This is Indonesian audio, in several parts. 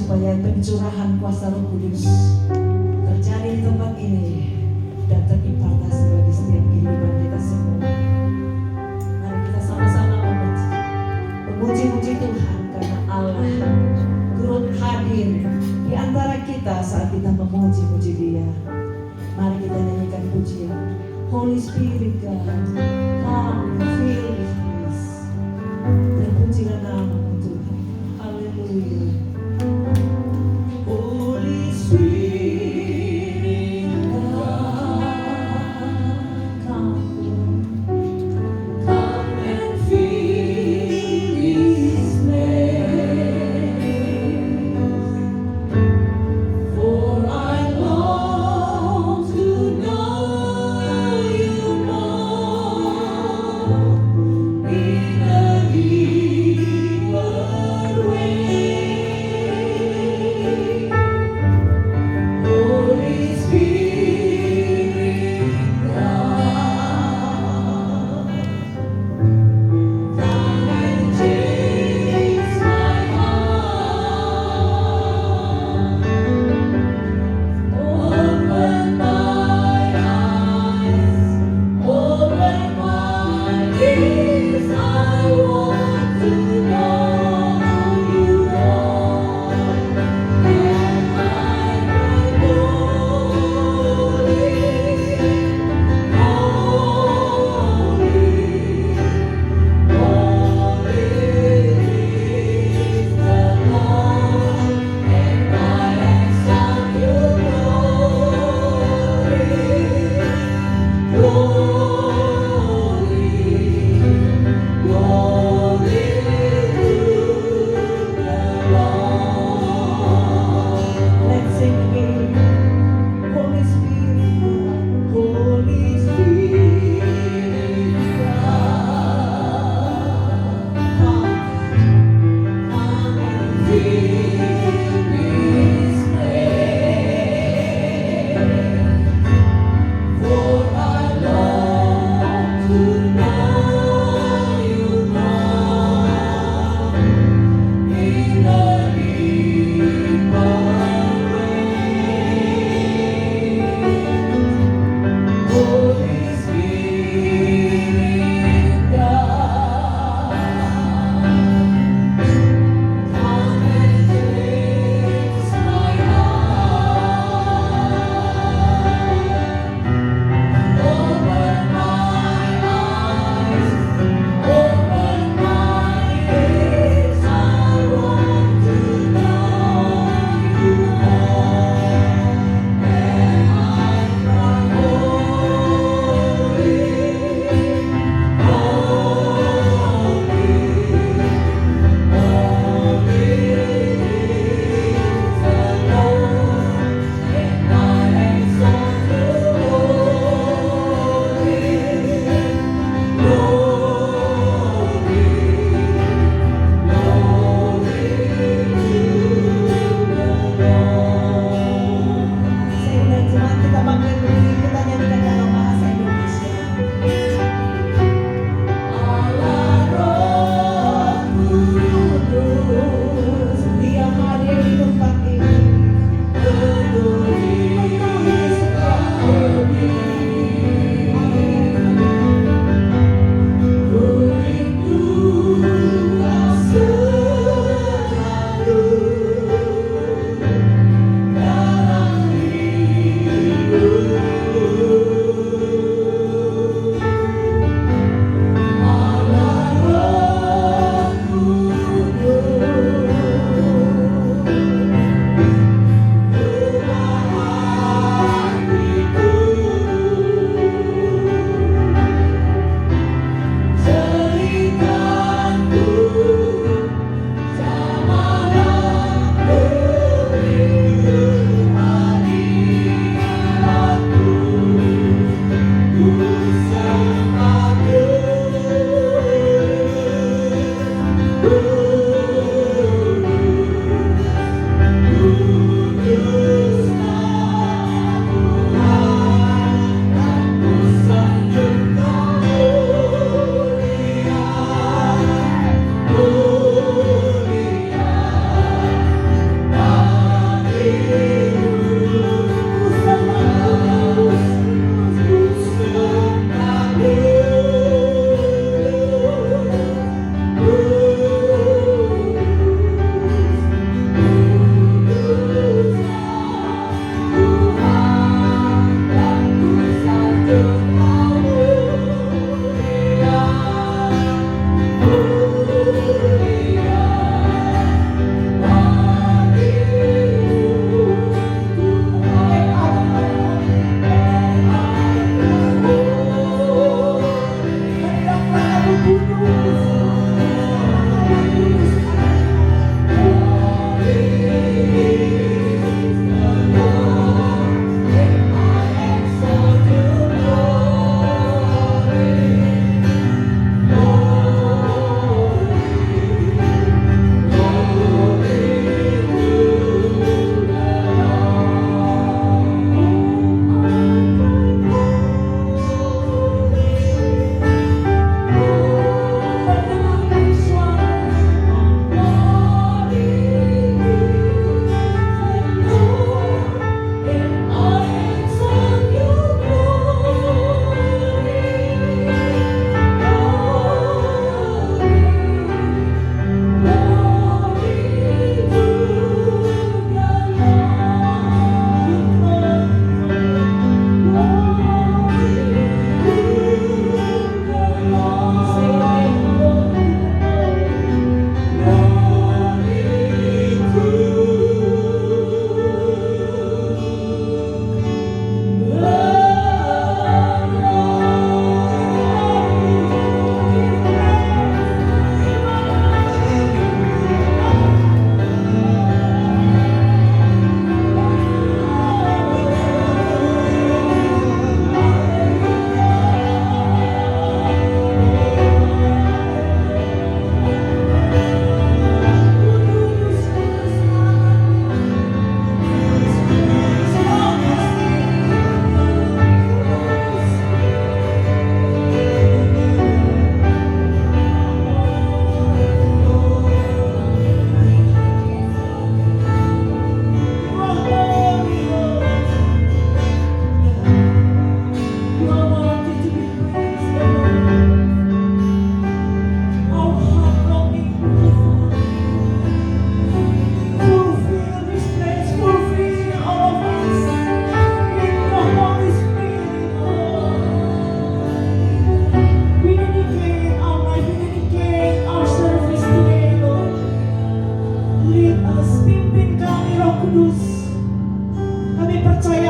supaya pencurahan kuasa Roh Kudus terjadi di tempat ini dan terimpartasi bagi setiap kehidupan kita semua. Mari kita sama-sama memuji Tuhan karena Allah turut hadir di antara kita saat kita memuji Dia. Mari kita nyanyikan pujian. Holy Spirit God, come fill this place. Dan pujilah nama Tuhan. Haleluya. Holy Spirit God, come and fill this place. For I long to know you more.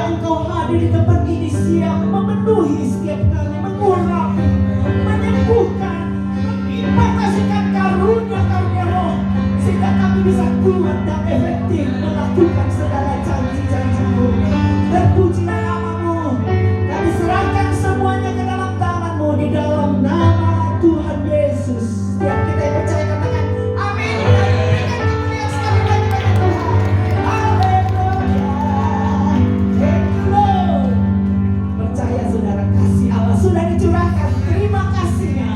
Engkau hadir di tempat ini siang, memenuhi setiap kami, mengurapi, menyembuhkan, membatasikan karunia-karunia roh, sehingga kami bisa kuat dan efektif melakukan segala janji-janji-Mu. Terpujilah namamu. Kami serahkan semuanya ke dalam tangan-Mu di dalam nama Tuhan Yesus. Setiap kita yang percaya katakan amin. Dan berikan kemuliaan sekali lagi bagi Tuhan. Haleluya. Thank you Lord. Percaya saudara, kasih Allah sudah dicurahkan. Terima kasihnya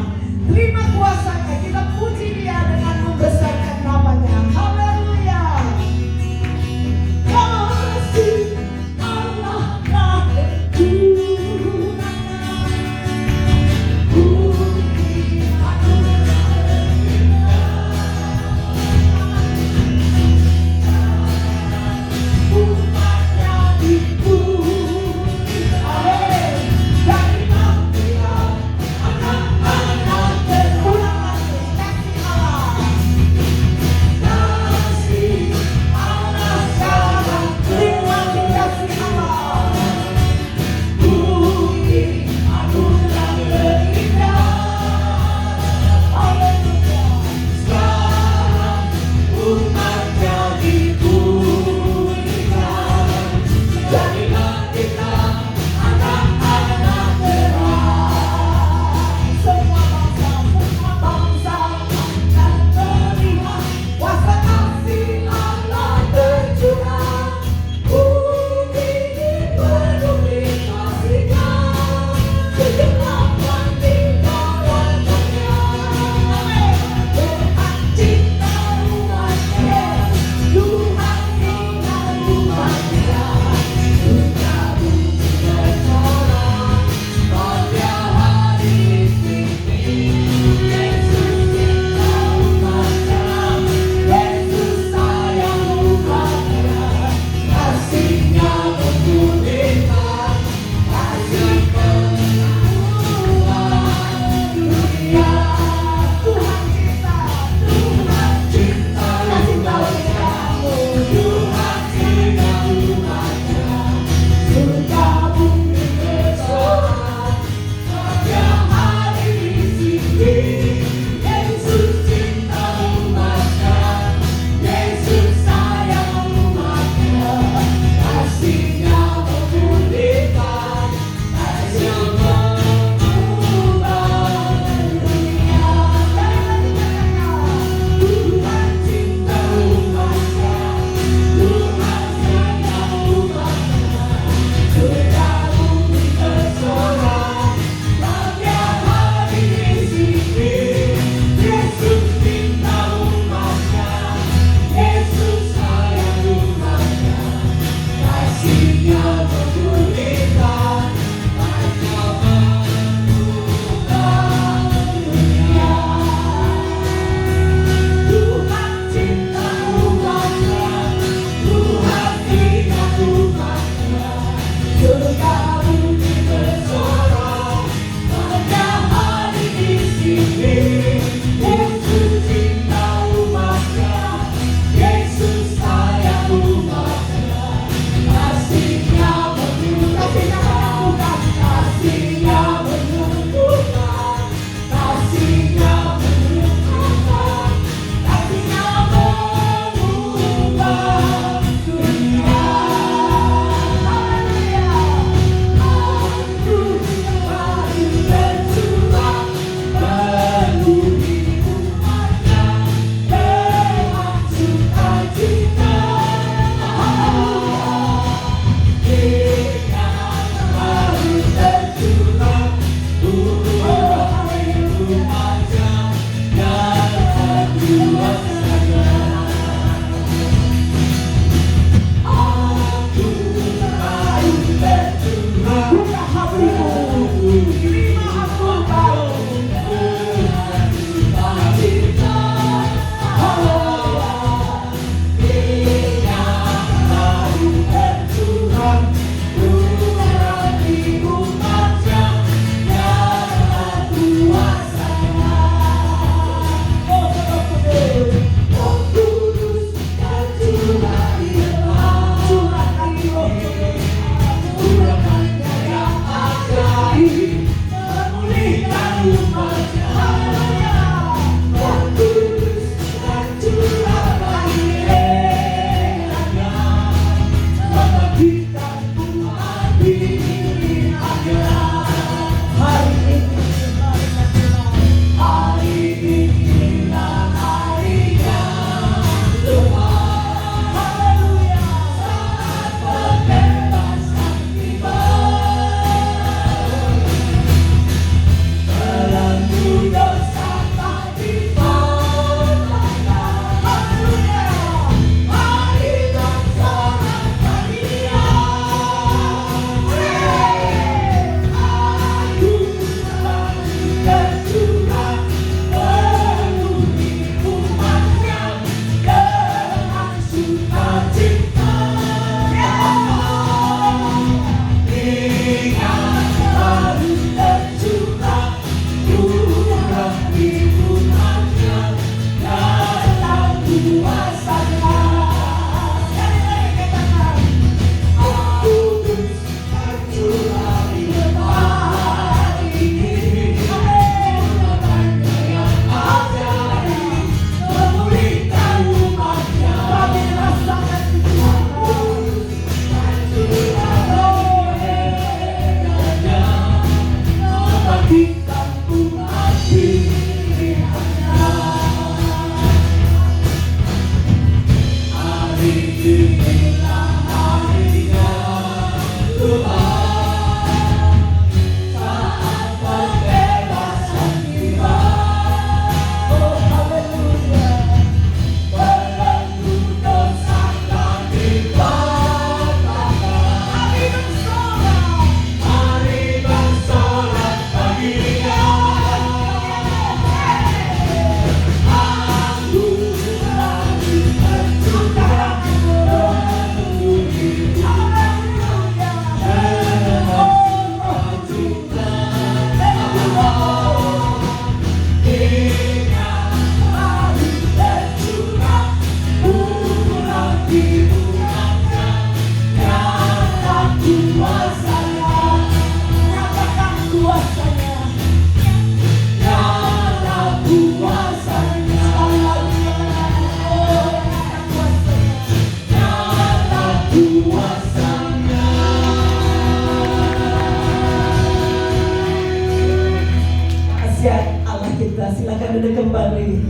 ada kembali.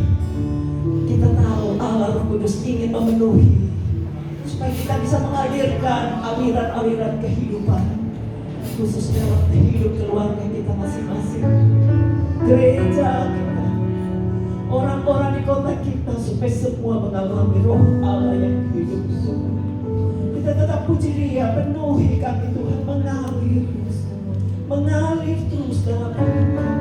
Kita tahu Allah Roh Kudus ingin memenuhi supaya kita bisa mengalirkan aliran-aliran kehidupan, khususnya dalam hidup keluarga kita masing-masing, gereja kita, orang-orang di kota kita, supaya semua mengalami Roh Allah yang hidup itu. Kita tetap puji Dia, penuhi kami Tuhan, mengalir terus dalam hidup kami.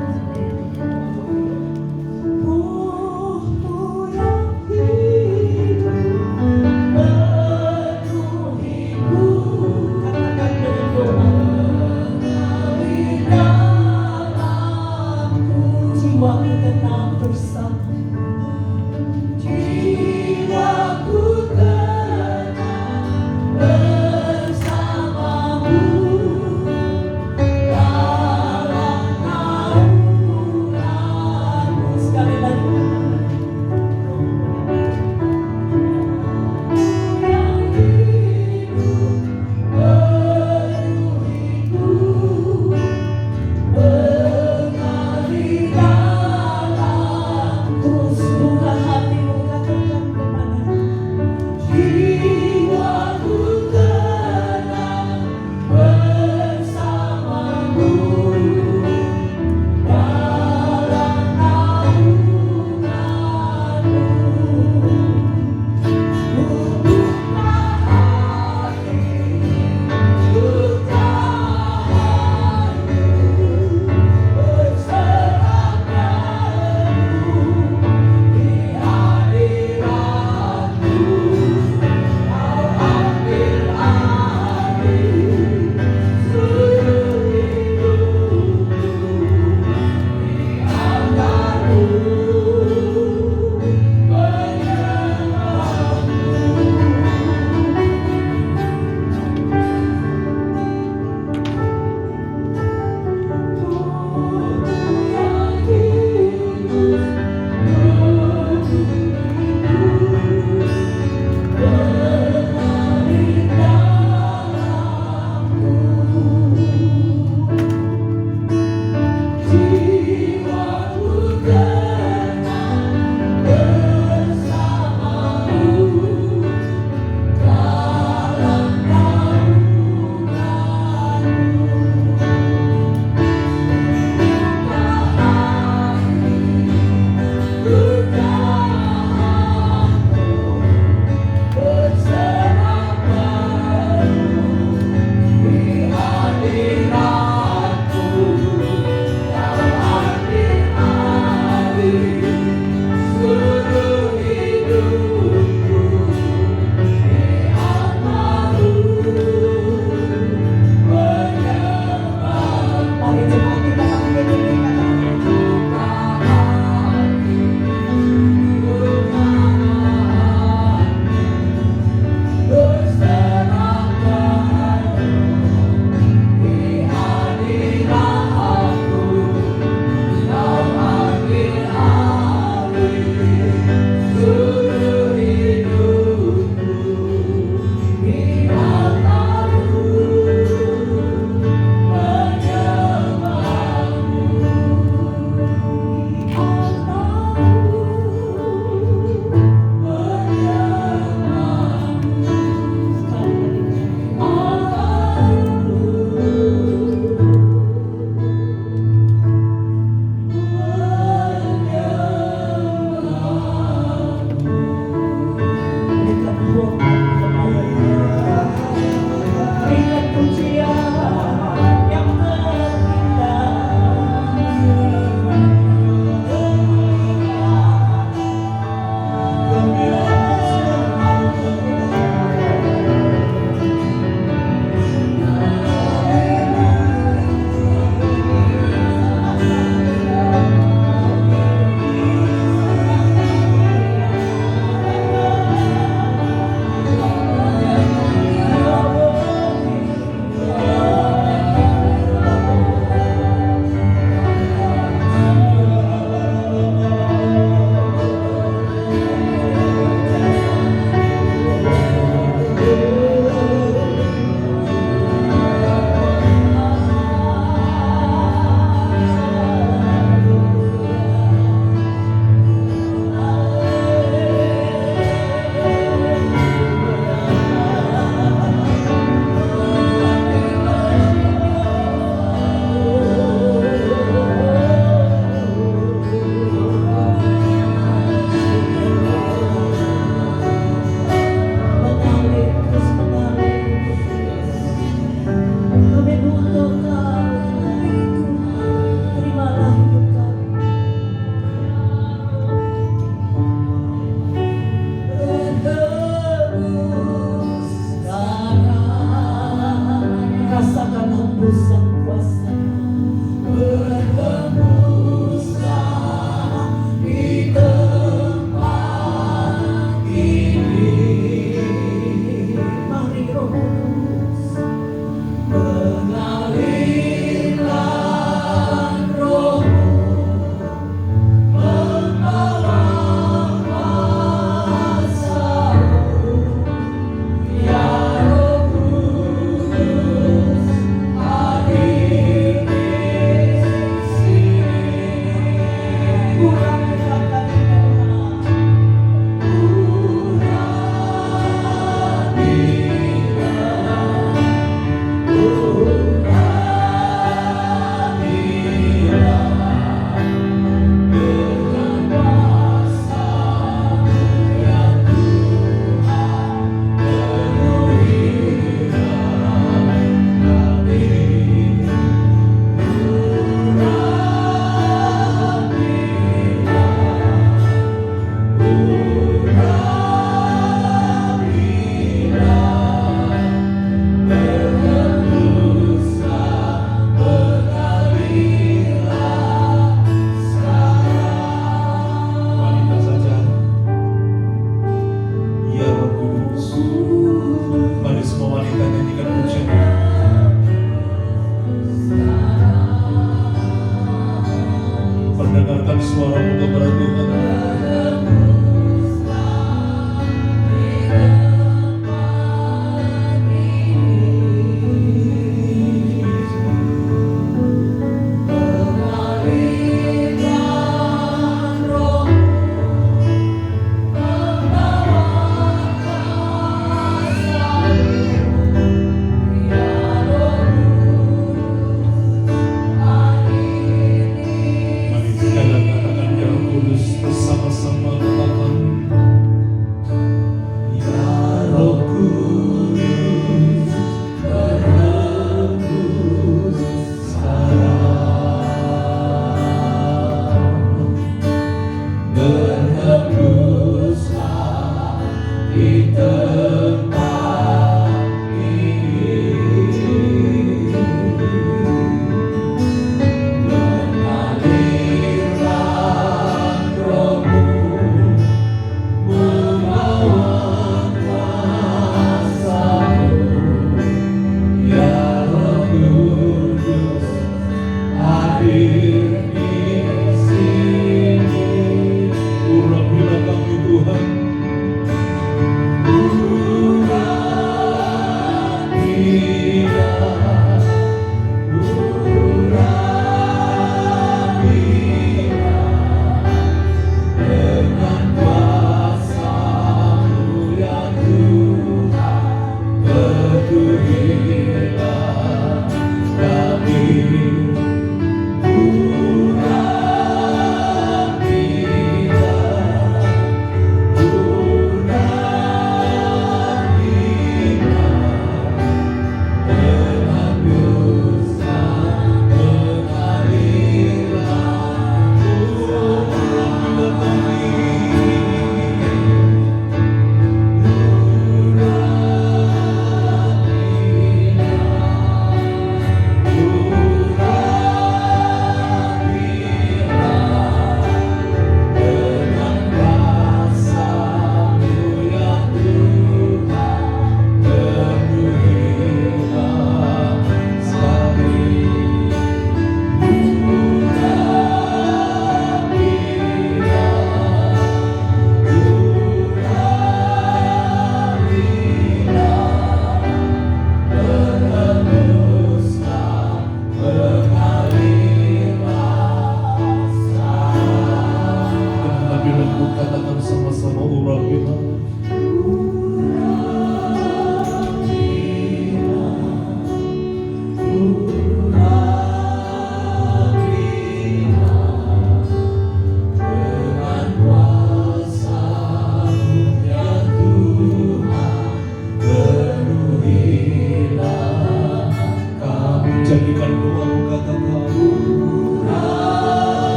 Roh-Mu yang hidup penuhiku, katakan dengan doa, mengalir dalamku, jiwaku tenang bersama, jiwaku tenang bersamamu, dalam untuk Kau Tuhan. Terimalah hidup kami. Berhembus sekarang, rasakan hembusan kuasa. Berhembuslah di tempat ini. Mari Roh Kudus mengalirkan Roh-Mu, membawa kuasa-Mu. Ya Roh Kudus, hadir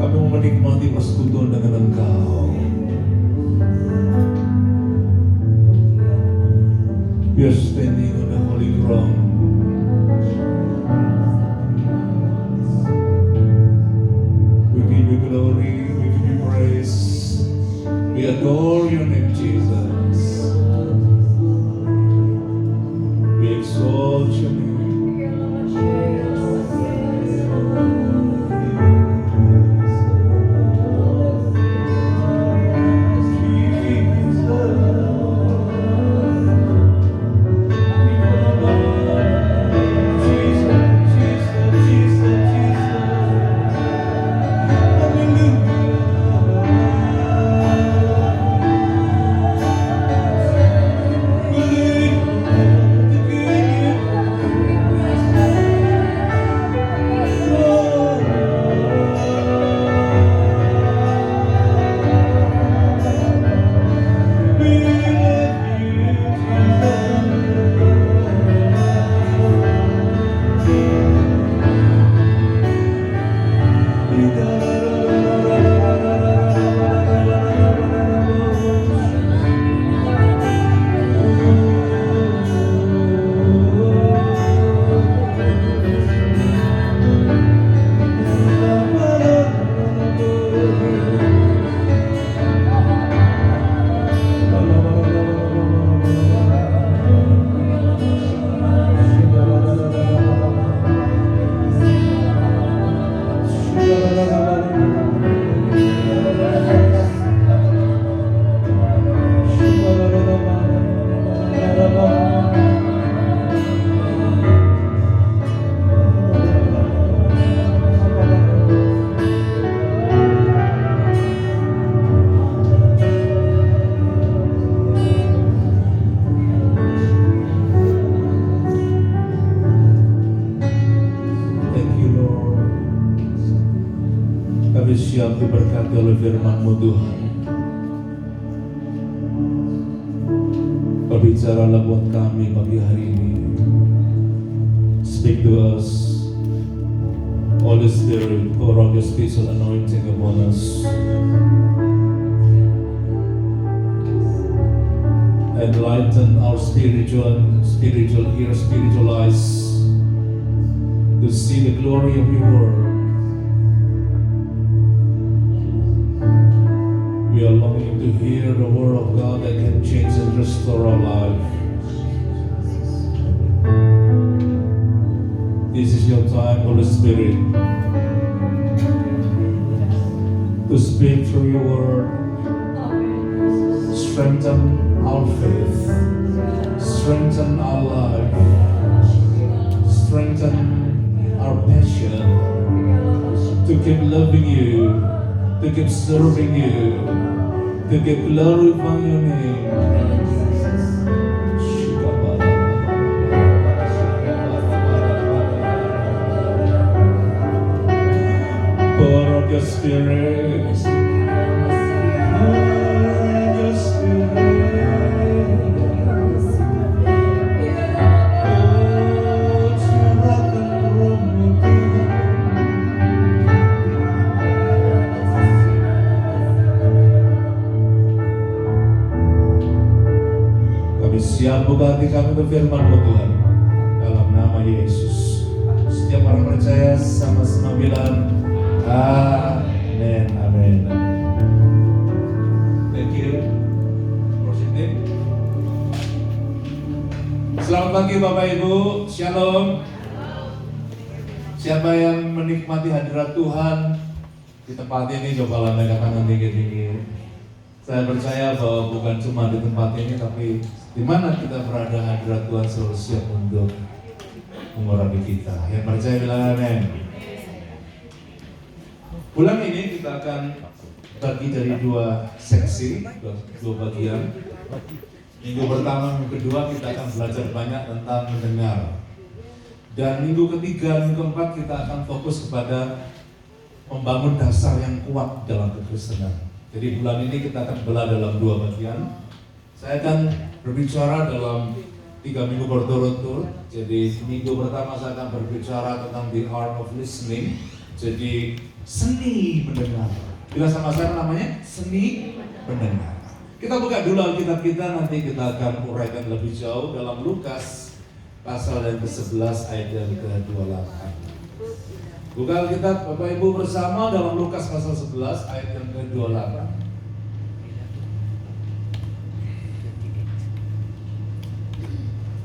Kami mau menikmati persekutuan dengan Engkau. We are standing on the holy ground. We give you glory, we give you praise. We adore your name, Jesus. We exalt your name. Kami siap diberkati oleh firman-Mu Tuhan. Berbicaralah buat kami pagi hari ini. Speak to us, Holy Spirit, pour out your special anointing upon us. Enlighten our spiritual ears, spiritual eyes, to see the glory of your word. We are longing to hear the word of God that can change and restore our life. This is your time, Holy Spirit, to speak through your word. Strengthen our faith, strengthen our life, strengthen our passion to keep loving you, to keep serving you, to keep glorifying your name. Pour out your spirit, pour out your spirit. Siap buka hati kami berfirman-Mu Tuhan, dalam nama Yesus. Setiap orang percaya sama-sama bilang amin, amin. Thank you. Positif. Selamat pagi Bapak Ibu, Shalom. Siapa yang menikmati hadirat Tuhan di tempat ini, cobalah angkat tangan tinggi-tinggi. Saya percaya bahwa bukan cuma di tempat ini, tapi di mana kita berada, hadirat Tuhan selalu siap untuk mengurapi kita. Yang percaya bilang amin. Bulan ini kita akan bagi dari dua seksi, dua bagian. Minggu pertama, minggu kedua kita akan belajar banyak tentang mendengar. Dan minggu ketiga, minggu keempat kita akan fokus kepada membangun dasar yang kuat dalam kekristenan. Jadi bulan ini kita akan belah dalam dua bagian. Saya akan berbicara dalam 3 minggu berturut-turut. Jadi minggu pertama saya akan berbicara tentang the art of listening, Jadi seni mendengar. Bila sama-sama namanya seni mendengar. Kita buka dulu Alkitab kita, nanti kita akan uraikan lebih jauh dalam Lukas pasal yang ke-11 ayat yang ke-28. Buka Alkitab Bapak Ibu bersama dalam Lukas pasal 11 ayat yang ke-28.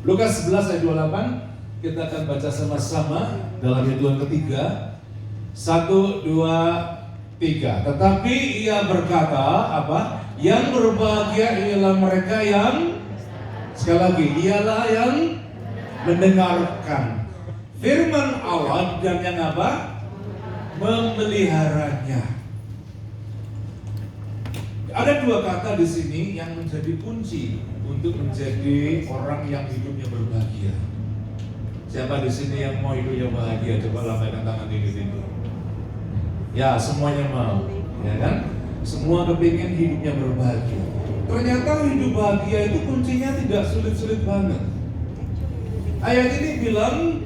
Lukas 11 ayat 28, kita akan baca sama-sama dalam hitungan ketiga. 1, 2, 3. Tetapi ia berkata apa? Yang berbahagia ialah mereka yang, sekali lagi, ialah yang mendengarkan firman Allah dan yang apa? Memeliharanya. Ada dua kata di sini yang menjadi kunci untuk menjadi orang yang hidupnya berbahagia. Siapa di sini yang mau hidupnya bahagia? Coba lambaikan tangan tinggi-tinggi. Ya, semuanya mau, ya kan? Semua kepingin hidupnya berbahagia. Ternyata hidup bahagia itu kuncinya tidak sulit-sulit banget. Ayat ini bilang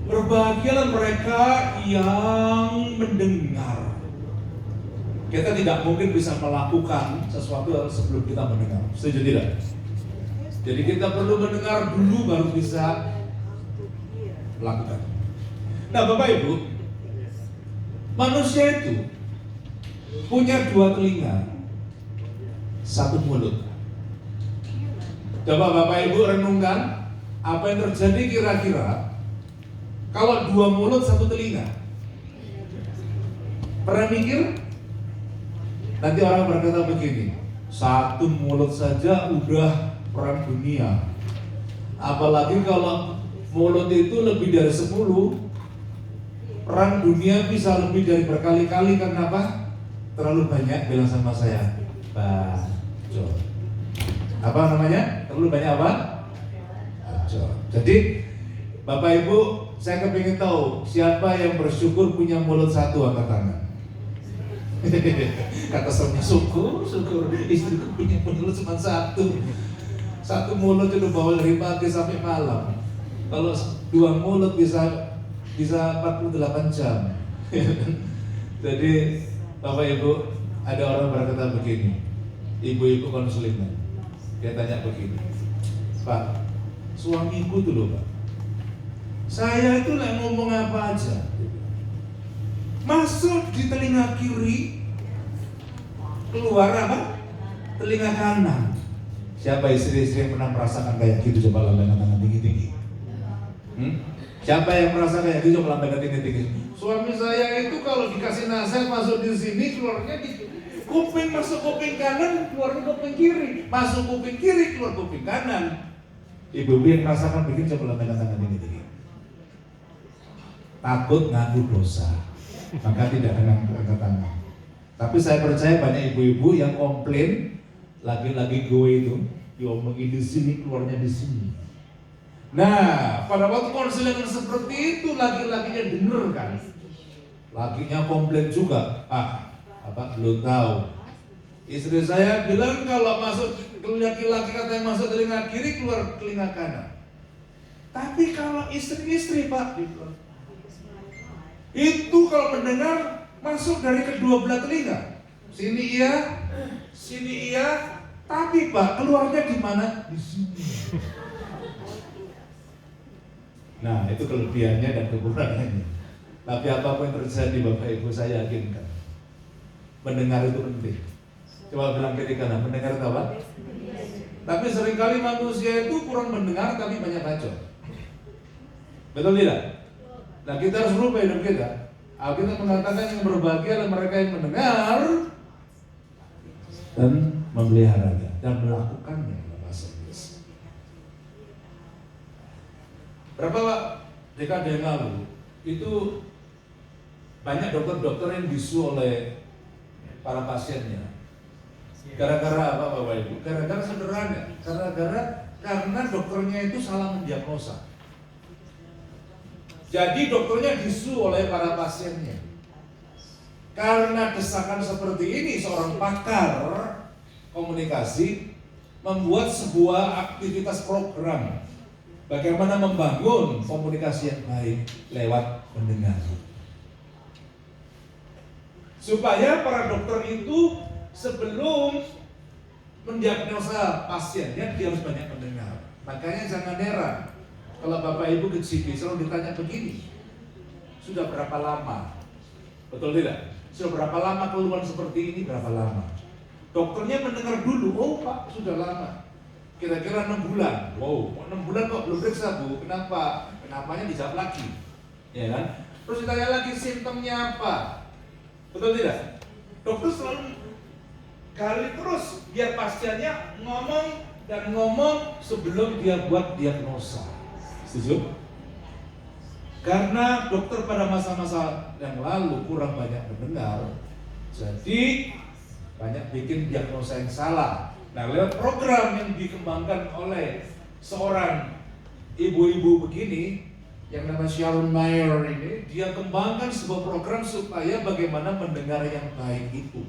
berbahagialah mereka yang mendengar. Kita tidak mungkin bisa melakukan sesuatu sebelum kita mendengar. Setuju tidak? Jadi kita perlu mendengar dulu baru bisa lakukan. Nah Bapak Ibu, manusia itu punya dua telinga, satu mulut. Coba Bapak Ibu renungkan apa yang terjadi kira-kira kalau dua mulut satu telinga. Pernah mikir? Nanti orang berkata begini, satu mulut saja udah perang dunia. Apalagi kalau mulut itu lebih dari 10, perang dunia bisa lebih dari berkali-kali. Karena apa? Terlalu banyak, bilang sama saya, bacot. Apa namanya? Terlalu banyak apa? Bacot. Jadi Bapak Ibu, saya kepingin tahu siapa yang bersyukur punya mulut satu, angkat tangan. Kata suaminya, syukur istriku punya mulut cuma satu. Satu mulut itu bawa dari pagi sampai malam. Kalau dua mulut bisa 48 jam. Jadi Bapak Ibu, ada orang berkata begini, ibu-ibu konseling, dia tanya begini, Pak, suamiku tuh loh Pak, saya itu lah ngomong apa aja, masuk di telinga kiri, keluar apa? Telinga kanan. Siapa istri-istri yang pernah merasakan kayak gitu? Coba lambaikan tangan tinggi-tinggi. Siapa yang merasa kayak gitu? Coba lambaikan tinggi-tinggi. Suami saya itu kalau dikasih nasihat masuk di sini, keluarnya di kuping, masuk kuping kanan, keluar di kuping kiri, masuk kuping kiri, keluar kuping kanan. Ibu-ibu yang merasakan bikin, coba lambaikan tangan tinggi-tinggi. Takut ngaku dosa, maka tidak akan angkat tangan. Tapi saya percaya banyak ibu-ibu yang komplain laki-laki gue itu diomongin di sini, keluarnya di sini. Nah, pada waktu konseling seperti itu laki-lakinya denger kan, lakinya komplain juga. Apa belum tahu? Istri saya bilang kalau masuk laki-laki katanya masuk telinga kiri, keluar telinga kanan. Tapi kalau istri-istri Pak, itu kalau mendengar masuk dari kedua belah telinga. Sini iya, tapi Pak keluarnya di mana? Di sini. Nah, itu kelebihannya dan kekurangannya. Tapi apapun yang terjadi Bapak Ibu, saya yakinkan mendengar itu penting. Coba bilang kiri kanan, mendengar itu apa? Tapi seringkali manusia itu kurang mendengar tapi banyak bacot. Betul tidak? Nah, kita harus berubah hidup kita. Alkitab mengatakan yang berbahagia adalah mereka yang mendengar dan memeliharanya dan melakukannya. Berapa dekade yang lalu itu banyak dokter-dokter yang disu oleh para pasiennya. Gara-gara apa Bapak Ibu? Gara-gara sederhana. Karena dokternya itu salah mendiagnosa. Jadi dokternya disu oleh para pasiennya. Karena desakan seperti ini, seorang pakar komunikasi membuat sebuah aktivitas program bagaimana membangun komunikasi yang baik lewat mendengar. Supaya para dokter itu sebelum mendiagnosa pasiennya, dia harus banyak mendengar. Makanya jangan heran kalau Bapak Ibu ke GP selalu ditanya begini, sudah berapa lama? Betul tidak? Sudah berapa lama keluhan seperti ini? Berapa lama? Dokternya mendengar dulu, oh Pak sudah lama, kira-kira 6 bulan. Wow, 6 bulan kok belum periksa Bu, kenapa? Kenapanya dijawab lagi, ya kan? Terus ditanya lagi simptomnya apa? Betul tidak? Dokter selalu gali terus biar pasiennya ngomong dan ngomong sebelum dia buat diagnosa. Setuju? Karena dokter pada masa-masa yang lalu kurang banyak mendengar, jadi banyak bikin diagnosa yang salah. Nah, lewat program yang dikembangkan oleh seorang ibu-ibu begini, yang namanya Sharon Mayer ini, dia kembangkan sebuah program supaya bagaimana mendengar yang baik itu.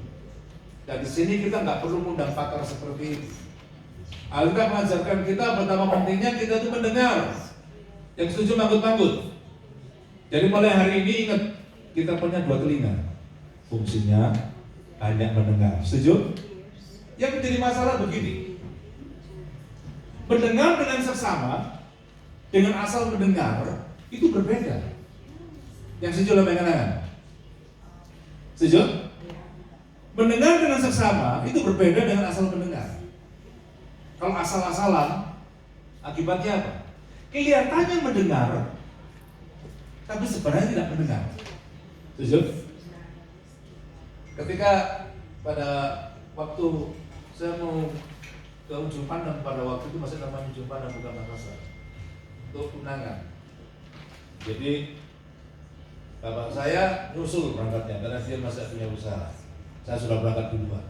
Dan di sini kita nggak perlu mengundang pakar seperti ini. Alkitab mengajarkan kita betapa pentingnya kita itu mendengar. Yang setuju manggut-manggut. Jadi mulai hari ini ingat, kita punya 2 telinga. Fungsinya hanya mendengar. Setuju? Yang menjadi masalah begini. Mendengar dengan seksama, dengan asal mendengar, itu berbeda. Yang setuju lambaikan tangan. Setuju? Mendengar dengan seksama itu berbeda dengan asal mendengar. Kalau asal-asalan, akibatnya apa? Kelihatannya mendengar, tapi sebenarnya tidak mendengar. Setuju? Ketika pada waktu saya mau ke ujung pandang, pada waktu itu masih namanya ujung pandang bukan Makassar, untuk undangan. Jadi bapak saya nyusul berangkatnya karena dia masih punya usaha. Saya sudah berangkat duluan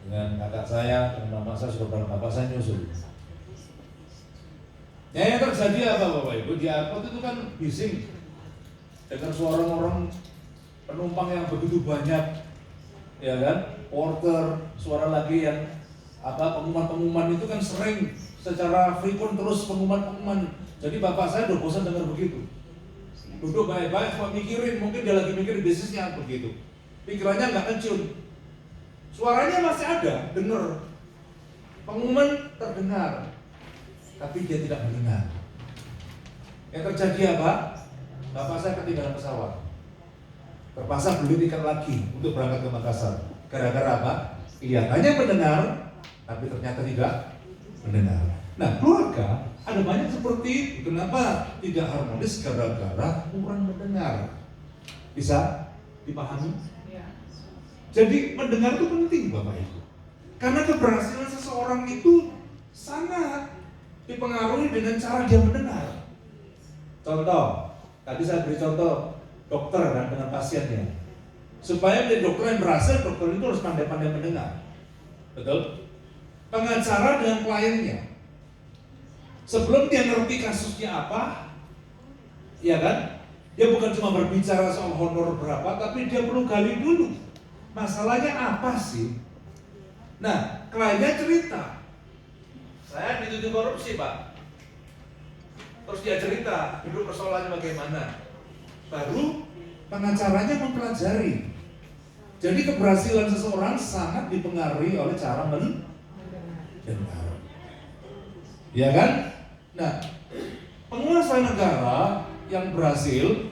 dengan kakak saya dan mama saya sudah berangkat, bapak saya nyusul. Ya, yang terjadi apa Bapak Ibu? Di airport itu kan bising dengan suara orang penumpang yang begitu banyak, ya kan? Porter, suara lagi yang pengumuman-pengumuman itu kan sering secara frequent terus pengumuman-pengumuman. Jadi bapak saya udah bosan dengar begitu. Duduk baik-baik, cuma mikirin, mungkin dia lagi mikirin bisnisnya begitu. Pikirannya nggak kencur. Suaranya masih ada, dengar. Pengumuman terdengar, tapi dia tidak mendengar. Yang terjadi apa? Bapak saya ketinggalan pesawat. Terpaksa beli tiket lagi untuk berangkat ke Makassar. Gara-gara apa? Kelihatannya mendengar, tapi ternyata tidak mendengar. Nah, keluarga ada banyak seperti itu. Kenapa tidak harmonis? Gara-gara kurang mendengar. Bisa dipahami? Jadi mendengar itu penting Bapak Ibu. Karena keberhasilan seseorang itu sangat dipengaruhi dengan cara dia mendengar. Contoh, tadi saya beri contoh dokter kan dengan pasiennya. Supaya menjadi dokter yang berhasil, dokter itu harus pandai-pandai mendengar. Betul? Pengacara dengan kliennya. Sebelum dia ngerti kasusnya apa, ya kan? Dia bukan cuma berbicara soal honor berapa, tapi dia perlu gali dulu. Masalahnya apa sih? Nah, kliennya cerita, saya dituduh korupsi Pak. Terus dia cerita, dulu persoalannya bagaimana. Baru pengacaranya mempelajari. Jadi keberhasilan seseorang sangat dipengaruhi oleh cara mendengar. Ya kan? Nah, penguasa negara yang berhasil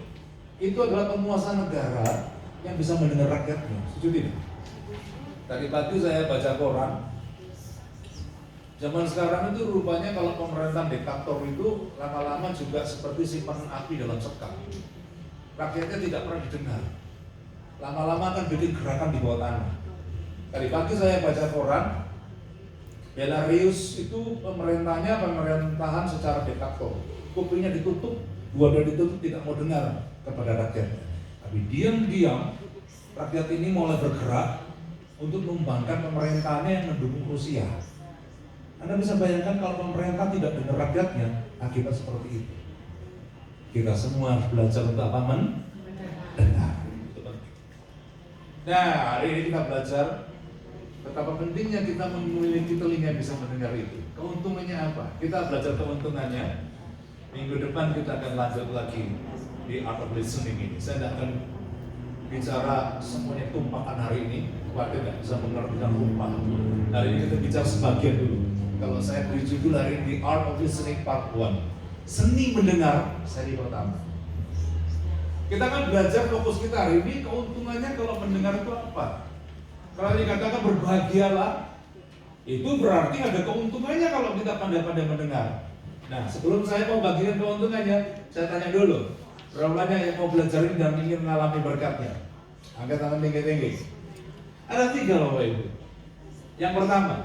itu adalah penguasa negara yang bisa mendengar rakyatnya. Setuju tidak? Tadi pagi saya baca koran. Zaman sekarang itu rupanya kalau pemerintahan diktator itu lama-lama juga seperti simpanan api dalam sekam. Rakyatnya tidak pernah didengar. Lama-lama akan bikin gerakan di bawah tanah. Tadi pagi saya baca koran, Belarus itu pemerintahan secara diktator. Kupingnya ditutup, dua-dua ditutup, tidak mau dengar kepada rakyatnya. Tapi diam-diam rakyat ini mulai bergerak untuk membangkang pemerintahnya yang mendukung Rusia. Anda bisa bayangkan kalau pemerintah tidak dengar rakyatnya, akibat seperti itu. Kita semua harus belajar untuk apa? Mendengar. Nah, hari ini kita belajar betapa pentingnya kita memiliki telinga bisa mendengar itu. Keuntungannya apa? Kita belajar keuntungannya. Minggu depan kita akan lanjut lagi di Art of Listening ini. Saya tidak akan bicara semuanya tumpahan hari ini, Bapak tidak bisa mengertikan tumpah. Hari ini kita bicara sebagian dulu. Kalau saya beri judul hari ini, The Art of Listening Part 1, Seni Mendengar seri pertama. Kita akan belajar fokus kita hari ini, keuntungannya kalau mendengar itu apa? Kalau dikatakan berbahagialah, itu berarti ada keuntungannya kalau kita pandai-pandai mendengar. Nah, sebelum saya mau bagikan keuntungannya, saya tanya dulu, berapa banyak yang mau belajar ini dan ingin mengalami berkatnya? Angkat tangan tinggi-tinggi. Ada 3 Bapak Ibu. Yang pertama,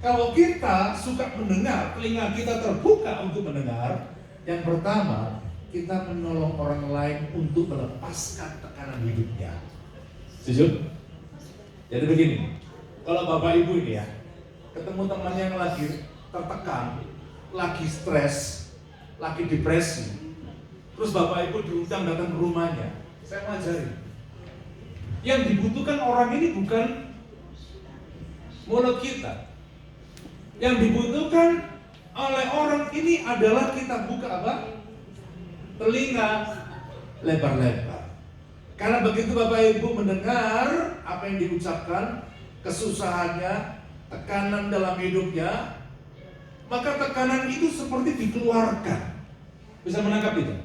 kalau kita suka mendengar, telinga kita terbuka untuk mendengar, yang pertama, kita menolong orang lain untuk melepaskan tekanan hidupnya. Setuju? Jadi begini, kalau Bapak Ibu ini ya, ketemu teman yang lagi tertekan, lagi stres, lagi depresi, terus Bapak Ibu diundang datang ke rumahnya, saya ngajari. Yang dibutuhkan orang ini bukan mulut kita. Yang dibutuhkan oleh orang ini adalah kita buka apa? Telinga lebar-lebar. Karena begitu Bapak Ibu mendengar apa yang diucapkan, kesusahannya, tekanan dalam hidupnya, maka tekanan itu seperti dikeluarkan. Bisa menangkap itu?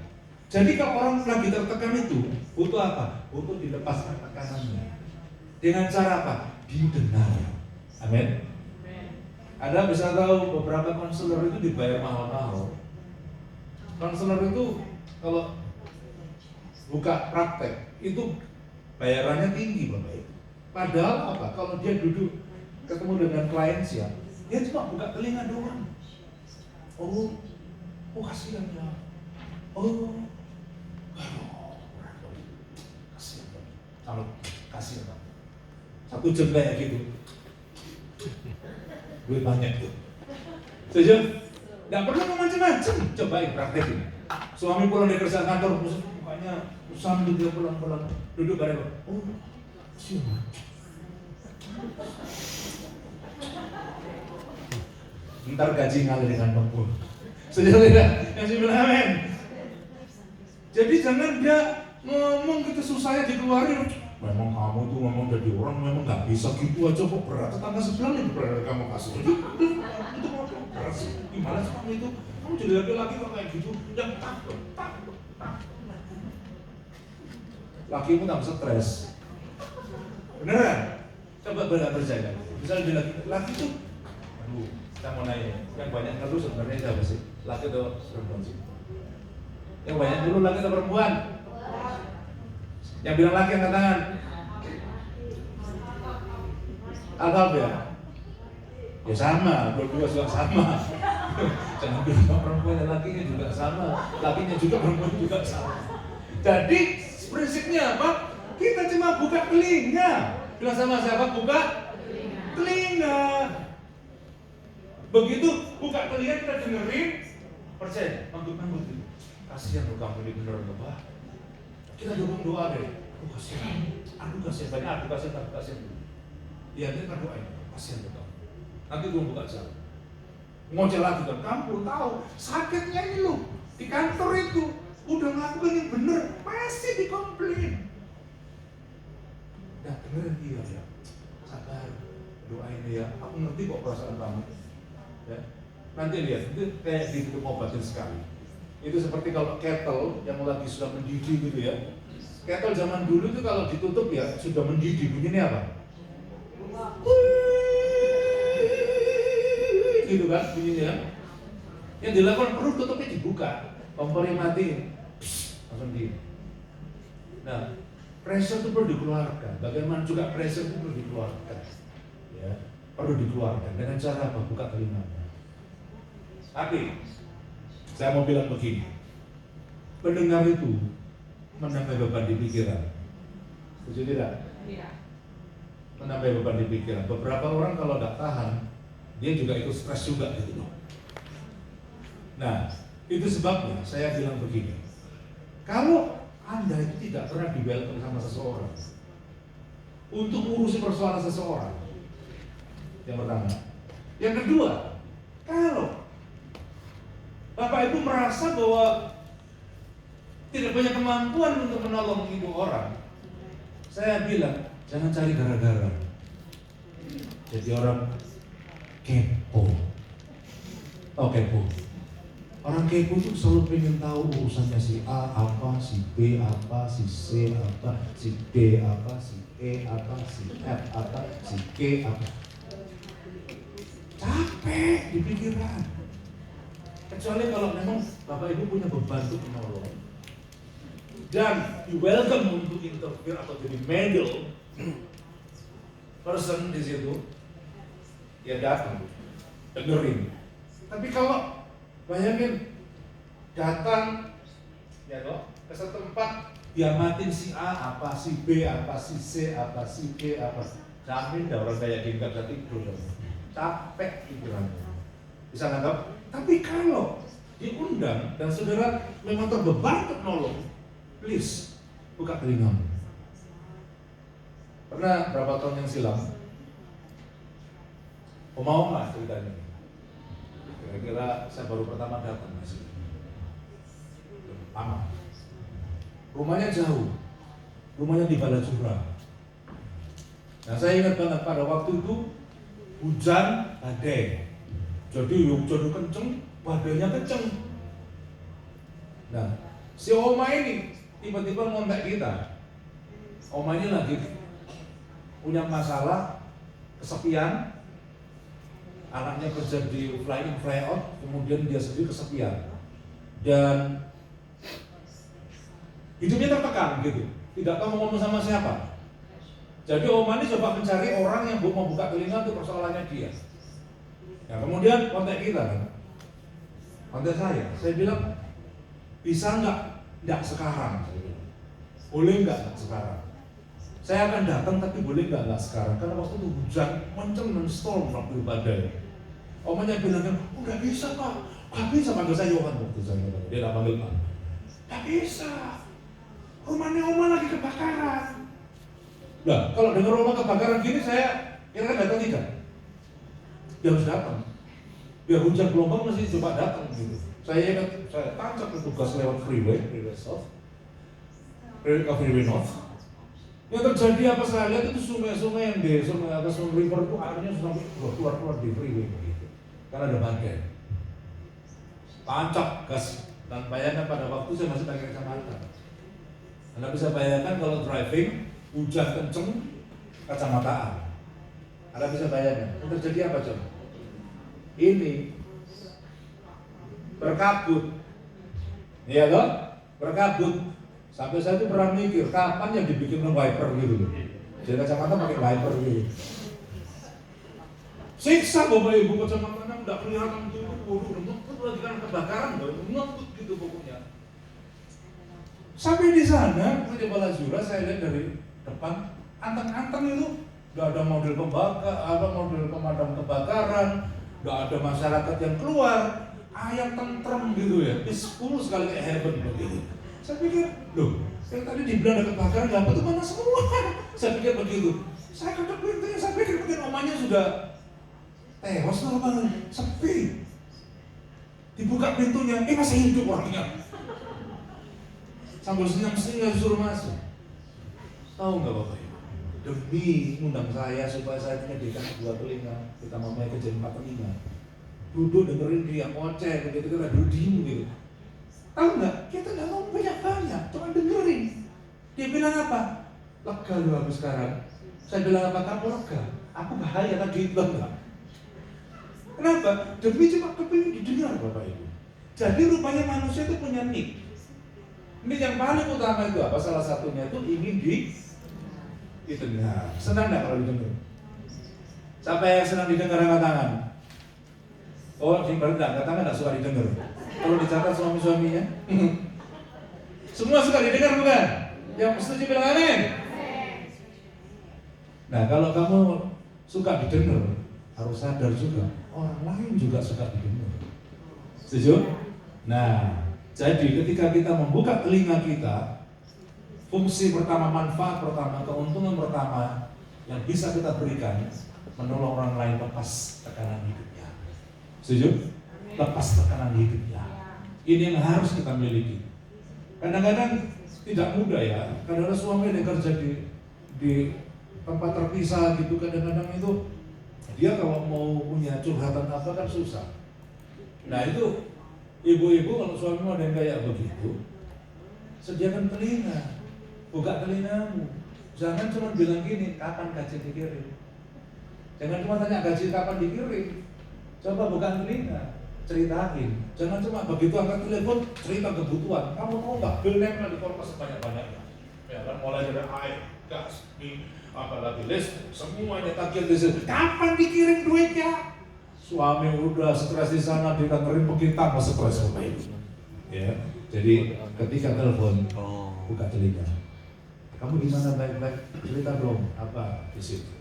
Jadi kalau orang lagi tertekan itu butuh apa? Butuh dilepaskan tekanannya. Dengan cara apa? Didengar. Amin. Anda bisa tahu beberapa konselor itu dibayar mahal-mahal. Konselor itu kalau buka praktek itu bayarannya tinggi Bapak Ibu. Padahal apa? Kalau dia duduk ketemu dengan klien siap, dia cuma buka telinga doang. Oh kasihan ya. Kasihan. Kalau kasihan. 1 jam kayak gitu. Duit banyak tuh. Setuju? Nggak perlu macam-macam. Cobain praktekin. Suami pulang dari kerja kantor, mukanya sambil dia pulang-pulang duduk bareng. Siapa? Ntar gaji ngalir dengan pengpul. Setuju tidak? Yang bilang amin. Jadi jangan dia ngomong gitu susahnya dikeluarin. Memang kamu tuh ngomong jadi orang memang nggak bisa gitu aja kok, berat. Tetangga sebelah nih berat kamu kasih. Itu berat sih. Gimana sih kamu itu? Kamu jadi laki-laki kok kayak gitu? Yang takut. Lakimu tak stres. Beneran? Coba berjaga. Misalnya dia laki itu, aduh, kita mau nanya, yang banyak ngeluh sebenarnya siapa sih? Laki atau perempuan sih? Yang banyak dulu laki atau perempuan? Yang bilang laki angkat tangan. Agak ya? Ya sama, dua-dua sama. Jangan bilang perempuan dan lakinya juga sama, lakinya juga perempuan juga sama. Jadi prinsipnya apa? Kita cuma buka telinga. Bilang sama siapa? Buka telinga. Begitu buka telinga kita dengerin, percaya, manggul-manggul itu. Kasihan loh kamu ini bener loh Pak. Kita dukung doa deh. Aduh kasihan, banyak aduh kasihan. Iya, kita doain, kasihan loh kamu. Nanti gue buka jalan. Ngoceh lagi kan, kamu tahu sakitnya ini loh di kantor itu udah ngelakuin yang bener, masih dikomplain. Nah, dengerin dia ya, sabar, doain dia. Aku ngerti kok perasaan kamu. Ya, nanti lihat, itu kayak diobatin sekali. Itu seperti kalau kettle yang lagi sudah mendidih gitu ya. Kettle zaman dulu itu kalau ditutup ya sudah mendidih, bunyinya apa? Gitu kan bunyinya. Yang dilakukan perlu tutupnya dibuka, kompornya mati, langsung di. Nah, pressure itu perlu dikeluarkan. Bagaimana juga pressure itu perlu dikeluarkan, ya, perlu dikeluarkan dengan cara apa? Buka telinga. Tapi saya mau bilang begini, pendengar itu menambah beban di pikiran. Setuju tidak? Iya. Menambah beban di pikiran. Beberapa orang kalau nggak tahan, dia juga ikut stres juga gitu loh. Nah, itu sebabnya saya bilang begini. Kalau Anda itu tidak pernah di-welcome sama seseorang untuk ngurusin persoalan seseorang, yang pertama. Yang kedua, kalau Bapak Ibu merasa bahwa tidak punya kemampuan untuk menolong hidup orang, Saya bilang, jangan cari gara-gara. Jadi orang kepo. Oh kepo. Orang kepo itu selalu pengen tahu urusannya si A apa, si B apa, si C apa, si D apa, si E apa, si F apa, si G apa. Capek di pikiran. Kecuali kalau memang Bapak Ibu punya beban untuk menolong dan you welcome untuk interview atau jadi middle person di situ, ya datang, dengerin. Tapi kalau bayangin datang, ya toh, ke setempat diamatin si A apa, si B apa, si C apa, si D apa, jamin dah orang kayak gini gak bisa tidur, capek pikirannya. Bisa nangkap? Tapi kalau diundang dan saudara memang terbeban untuk nolong, please buka telingamu. Pernah berapa tahun yang silam, mau nggak ceritanya? Kira-kira saya baru pertama datang masih lama. Rumahnya jauh, rumahnya di Balajura. Nah saya ingat banget pada waktu itu hujan badai. Jadi hujan kenceng, badainya kenceng. Nah, si Oma ini tiba-tiba ngontak kita. Oma ini lagi punya masalah, kesepian. Anaknya kerja di fly in fly out, kemudian dia sendiri kesepian. Dan hidupnya tertekan gitu, tidak tahu mau ngomong sama siapa. Jadi Oma ini coba mencari orang yang mau buka telinga untuk persoalannya dia. Ya kemudian kontak kita kan, kontak saya bilang bisa nggak sekarang, boleh nggak sekarang. Saya akan datang tapi boleh nggak sekarang, karena waktu itu hujan kenceng dan storm waktu badai. Omanya bilang oh nggak bisa Pak, nggak bisa, panggil saya Yohan waktu saya, dia nggak panggil Pak. Nggak bisa, rumahnya Oma lagi kebakaran. Nah kalau dengar rumah kebakaran gini saya kira-kira datang tidak? Dia harus datang. Biar hujan gelombang masih coba datang gitu. Saya ingat saya tancap petugas lewat freeway south, freeway north. Yang terjadi apa saya lihat itu sungai-sungai yang di sungai atas river itu airnya sudah keluar di freeway begitu. Karena ada badai. Tancap gas dan bayangkan pada waktu saya masih pakai kacamata. Anda bisa bayangkan kalau driving hujan kenceng kacamataan. Anda bisa bayangkan yang terjadi apa coba? Ini berkabut, iya toh? Berkabut. Sampai saya itu pernah mikir kapan yang dibikin wiper gitu loh. Jadi kacamata pakai wiper gitu. Siksa Bapak Ibu, kacamatanya udah kelihatan tuh, ngetut lagi kan kebakaran, ngetut gitu pokoknya. Sampai di sana, di Balajura saya lihat dari depan, anteng-anteng itu, udah ada model pemadam kebakaran. Gak ada masyarakat yang keluar, ayam tentrem gitu ya, peaceful sekali kayak heaven begitu. Saya pikir, loh, yang tadi dibilang ada kebakaran, dapat itu mana semua? Saya pikir begitu. Saya ketuk pintunya, saya pikir mungkin omanya sudah tewas atau apa, sepi. Dibuka pintunya, masih hidup orangnya. Sambil senyum-senyum disuruh masuk. Tahu nggak Bapak Ibu? Demi undang saya supaya saya menyediakan dua telinga, kita mau kerja 4 telinga. Duduk dengerin dia ngoceh, begitu kita duduk diem gitu. Tahu nggak? Kita nggak mau banyak-banyak, cuma dengerin. Dia bilang apa? Lega lu aku sekarang. Saya bilang apa? Kamu lega? Aku bahaya tadi itu enggak. Kenapa? Demi cuma kepingin didengar Bapak Ibu. Jadi rupanya manusia itu punya nick. Nick yang paling utama itu apa? Salah satunya itu ingin didengar. Senang nggak kalau didengar? Siapa yang senang didengar angkat tangan? Oh, berarti angkat tangan nggak suka didengar. Kalau dicatat suami-suaminya, semua suka didengar bukan? Yang setuju bilang amin. Nah, kalau kamu suka didengar, harus sadar juga orang lain juga suka didengar. Setuju? Nah, jadi ketika kita membuka telinga kita, fungsi pertama, manfaat pertama, keuntungan pertama yang bisa kita berikan, menolong orang lain lepas tekanan hidupnya. Setuju? Lepas tekanan hidupnya. Ini yang harus kita miliki. Kadang-kadang tidak mudah ya. Kadang-kadang suami yang kerja di di tempat terpisah gitu, kadang-kadang itu dia kalau mau punya curhatan apa kan susah. Nah itu ibu-ibu kalau suamimu ada yang kayak begitu, sediakan telinga, buka telingamu. Jangan cuma bilang gini, kapan gaji dikirim? Jangan cuma tanya gaji kapan dikirim. Coba buka telinga, ceritain. Jangan cuma begitu angkat telepon cerita kebutuhan. Kamu mau nggak bil nempel di kulkas sebanyak-banyaknya? Ya kan, mulai dari air, gas, mie, apalagi listrik, semuanya tagihan listrik. Kapan dikirim duitnya? Suami udah stres di sana, dia dengerin begitu tambah stres sama itu. Ya, jadi ketika telepon, buka telinga. Kamu gimana, baik-baik? Cerita dong, apa di situ?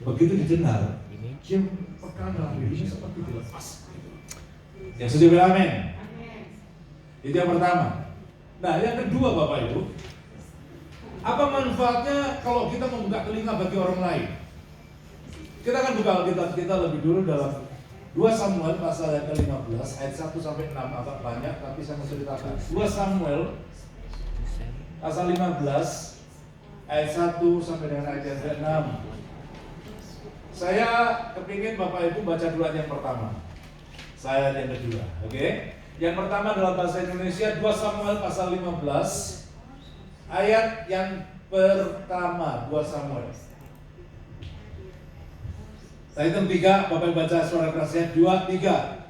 Begitu didengar, dia perkara dirinya seperti dilepas. Yang setuju bilang amin. Itu yang pertama. Nah, yang kedua Bapak Ibu, apa manfaatnya kalau kita membuka telinga bagi orang lain? Kita akan buka Alkitab kita lebih dulu dalam 2 Samuel pasal yang ke-15 ayat 1 sampai 6, agak banyak tapi saya mau ceritakan. 2 Samuel pasal 15 ayat 1 sampai dengan ayat yang ke-6. Saya kepingin Bapak Ibu baca dulu ayat yang pertama, saya yang kedua, oke? Yang pertama dalam bahasa Indonesia 2 Samuel pasal 15 ayat yang pertama. 2 Samuel. Saya hitung 3, Bapak Ibu baca suara kerasnya 2, 3.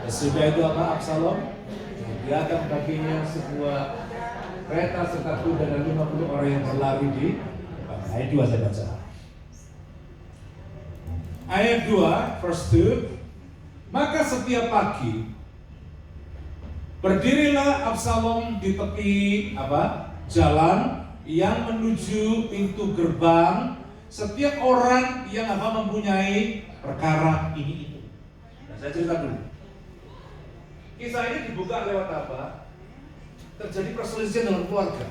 Sudah itu apa? Absalom dia akan kakinya sebuah kereta serta kuda dan 50 orang yang berlari di ayat 2 saya baca. Ayat 2, verse 2. Maka setiap pagi berdirilah Absalom di tepi jalan yang menuju pintu gerbang. Setiap orang yang mempunyai perkara ini itu. Nah, saya cerita dulu. Kisah ini dibuka lewat apa? Terjadi perselisihan dalam keluarga.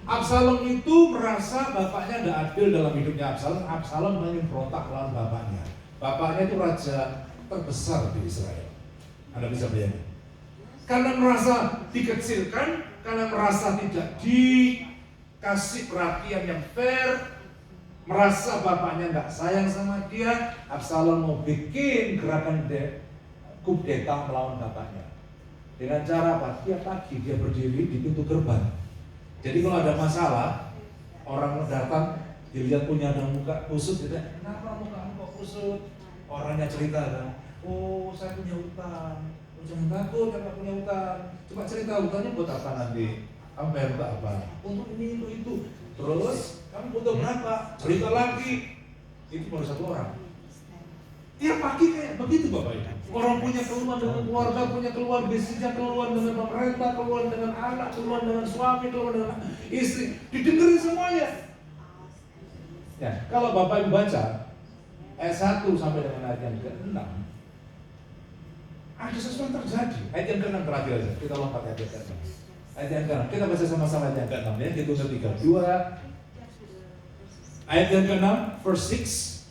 Absalom itu merasa bapaknya tidak adil dalam hidupnya Absalom. Absalom ingin berontak melawan bapaknya. Bapaknya itu raja terbesar di Israel. Anda bisa bayangkan. Karena merasa dikecilkan, karena merasa tidak dikasih perhatian yang fair, merasa bapaknya nggak sayang sama dia, Absalom mau bikin gerakan kudeta melawan bapaknya. Dengan cara apa? Tiap pagi dia berdiri di pintu gerbang. Jadi kalau ada masalah, orang datang, dilihat punya ada muka kusut, dia tanya, kenapa muka kok kusut? Orangnya cerita kan, oh saya punya utang. Jangan takut, kakak punya utang. Coba cerita utangnya buat apa nanti? Kamu bayar utang apa? Untuk ini, untuk itu. Terus, kamu butuh berapa? Cerita lagi. Itu baru 1 orang. Tiap pagi kayak begitu Bapak Ibu. Orang punya keluhan dengan keluarga, punya keluhan bisnisnya, keluhan dengan pemerintah, keluhan dengan anak, keluhan dengan suami, keluhan dengan istri. Didengerin semuanya. Ya, kalau Bapak Ibu baca ayat 1 sampai dengan ayat yang ke-6, ada sesuatu yang terjadi. Ayat yang ke-6 terakhir aja. Kita lompat ayat yang ke-6. Ayat yang ke-6. Kita baca sama-sama ayat yang ke-6 ya. Hitung 3, 2. Ayat yang ke-6, verse 6.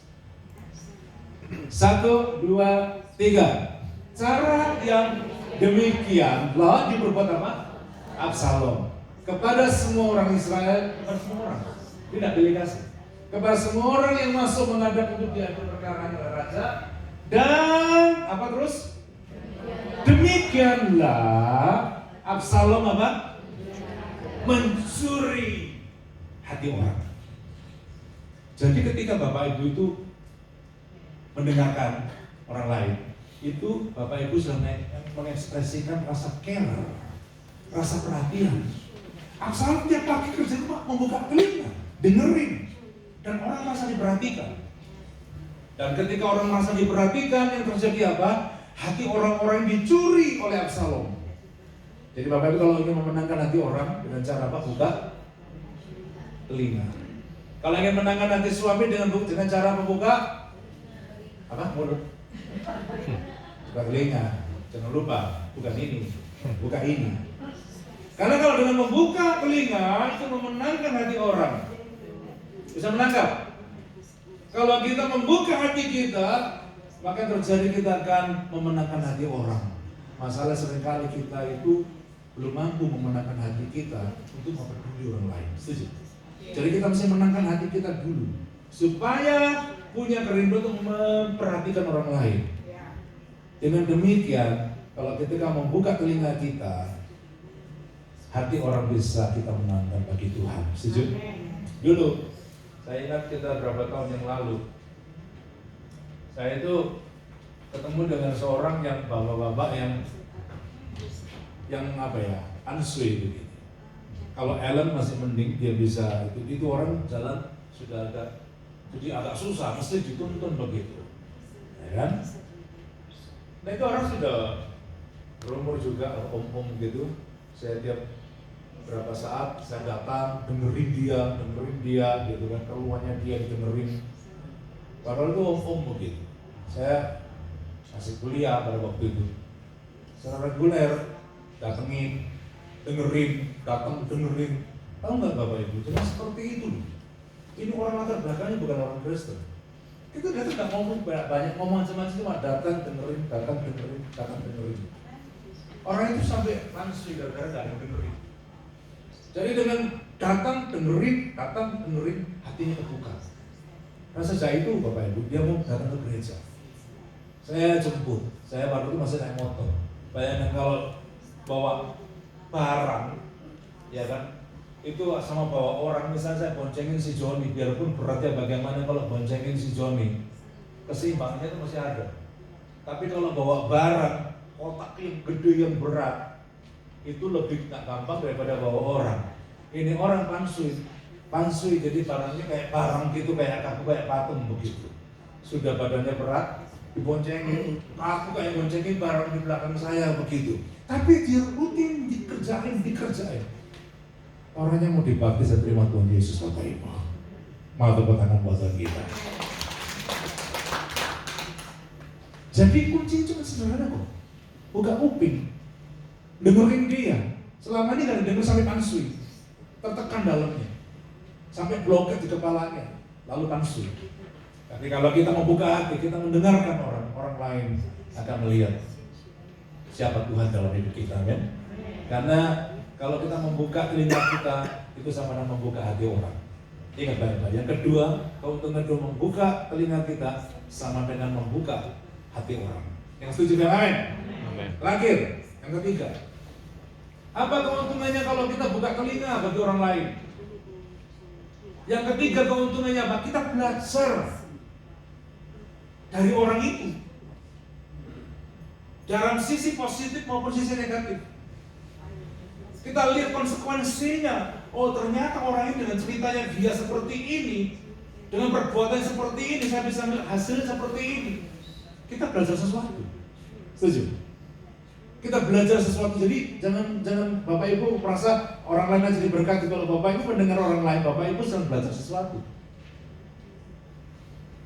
1, 2, 3. Cara yang demikianlah diperbuat apa? Absalom kepada semua orang Israel, bukan semua orang, tidak delegasi, kepada semua orang yang masuk menghadap untuk diambil perkaranya oleh raja. Dan apa terus? Demikianlah Absalom apa? Mencuri hati orang. Jadi ketika Bapak Ibu itu mendengarkan orang lain, itu Bapak Ibu sudah mengekspresikan rasa care, rasa perhatian. Absalom tiap pagi kerja itu membuka telinga, dengerin, dan orang merasa diperhatikan. Dan ketika orang merasa diperhatikan, yang terjadi apa? Hati orang-orang dicuri oleh Absalom. Jadi Bapak Ibu kalau ingin memenangkan hati orang dengan cara apa? Buka telinga. Kalau ingin menangkan hati suami dengan cara membuka apa? Mulut. Buka telinga. Jangan lupa, bukan ini, buka ini. Karena kalau dengan membuka telinga itu memenangkan hati orang. Bisa menangkap? Kalau kita membuka hati kita, maka terjadi kita akan memenangkan hati orang. Masalah seringkali kita itu belum mampu memenangkan hati kita untuk memperduli orang lain. Setuju? Jadi kita mesti menangkan hati kita dulu, supaya punya kerinduan untuk memperhatikan orang lain. Dengan demikian, kalau ketika membuka telinga kita, hati orang bisa kita menangkan bagi Tuhan. Setuju? Dulu, saya ingat kita berapa tahun yang lalu, saya itu ketemu dengan seorang yang bapak-bapak yang apa ya, ansui begitu. Kalau Ellen masih mending, dia bisa itu orang jalan sudah agak susah, mesti dituntun begitu, ya kan? Nah itu orang sudah berumur juga, om-om gitu. Saya tiap berapa saat saya datang dengerin dia gitu kan, keluhannya dia didengerin. Padahal itu om-om begitu. Saya masih kuliah pada waktu itu, secara reguler datengin, dengerin. Tahu nggak Bapak Ibu? Cuma seperti itu. Ini orang latar belakangnya bukan orang Kristen. Itu dia tuh nggak ngomong banyak ngomong macam-macam, cuma datang dengerin. Orang itu sampai langsung gara-gara nggak ada yang dengerin. Jadi dengan datang dengerin, hatinya terbuka. Nah sejak itu Bapak Ibu, dia mau datang ke gereja. Saya jemput, saya waktu itu masih naik motor. Bayangkan kalau bawa barang, ya kan, itu sama bawa orang. Misalnya saya boncengin si Joni, biarpun beratnya bagaimana, kalau boncengin si Joni, keseimbangannya itu masih ada. Tapi kalau bawa barang, kotak yang gede yang berat, itu lebih gak gampang daripada bawa orang. Ini orang pansui, jadi barangnya kayak barang gitu, kayak kaku, kayak patung begitu. Sudah badannya berat, diboncengin, aku kayak boncengin barang di belakang saya begitu. Tapi dia rutin dikerjain. Orangnya mau dibaptis dan terima Tuhan Yesus, Bapak Ibu. Mau tepuk tangan buat kita. Jadi kunci cuma sederhana kok. Buka kuping, dengerin dia. Selama ini kan denger sampai pansui, tertekan dalamnya, sampai bloket di kepalanya, lalu pansui. Tapi kalau kita membuka hati, kita mendengarkan orang lain akan melihat siapa Tuhan dalam hidup kita, kan? Karena kalau kita membuka telinga kita, itu sama dengan membuka hati orang. Ingat baik-baik. Yang kedua, keuntungan itu membuka telinga kita sama dengan membuka hati orang. Yang setuju dengan amin? Terakhir, yang ketiga, apa keuntungannya kalau kita buka telinga bagi orang lain? Yang ketiga keuntungannya apa? Kita belajar dari orang itu, dalam sisi positif maupun sisi negatif. Kita lihat konsekuensinya. Oh ternyata orang ini dengan ceritanya dia seperti ini, dengan perbuatan seperti ini, saya bisa ambil hasil seperti ini. Kita belajar sesuatu. Setuju? Kita belajar sesuatu. Jadi jangan Bapak Ibu merasa orang lain aja diberkati. Kalau Bapak Ibu mendengar orang lain, Bapak Ibu sedang belajar sesuatu.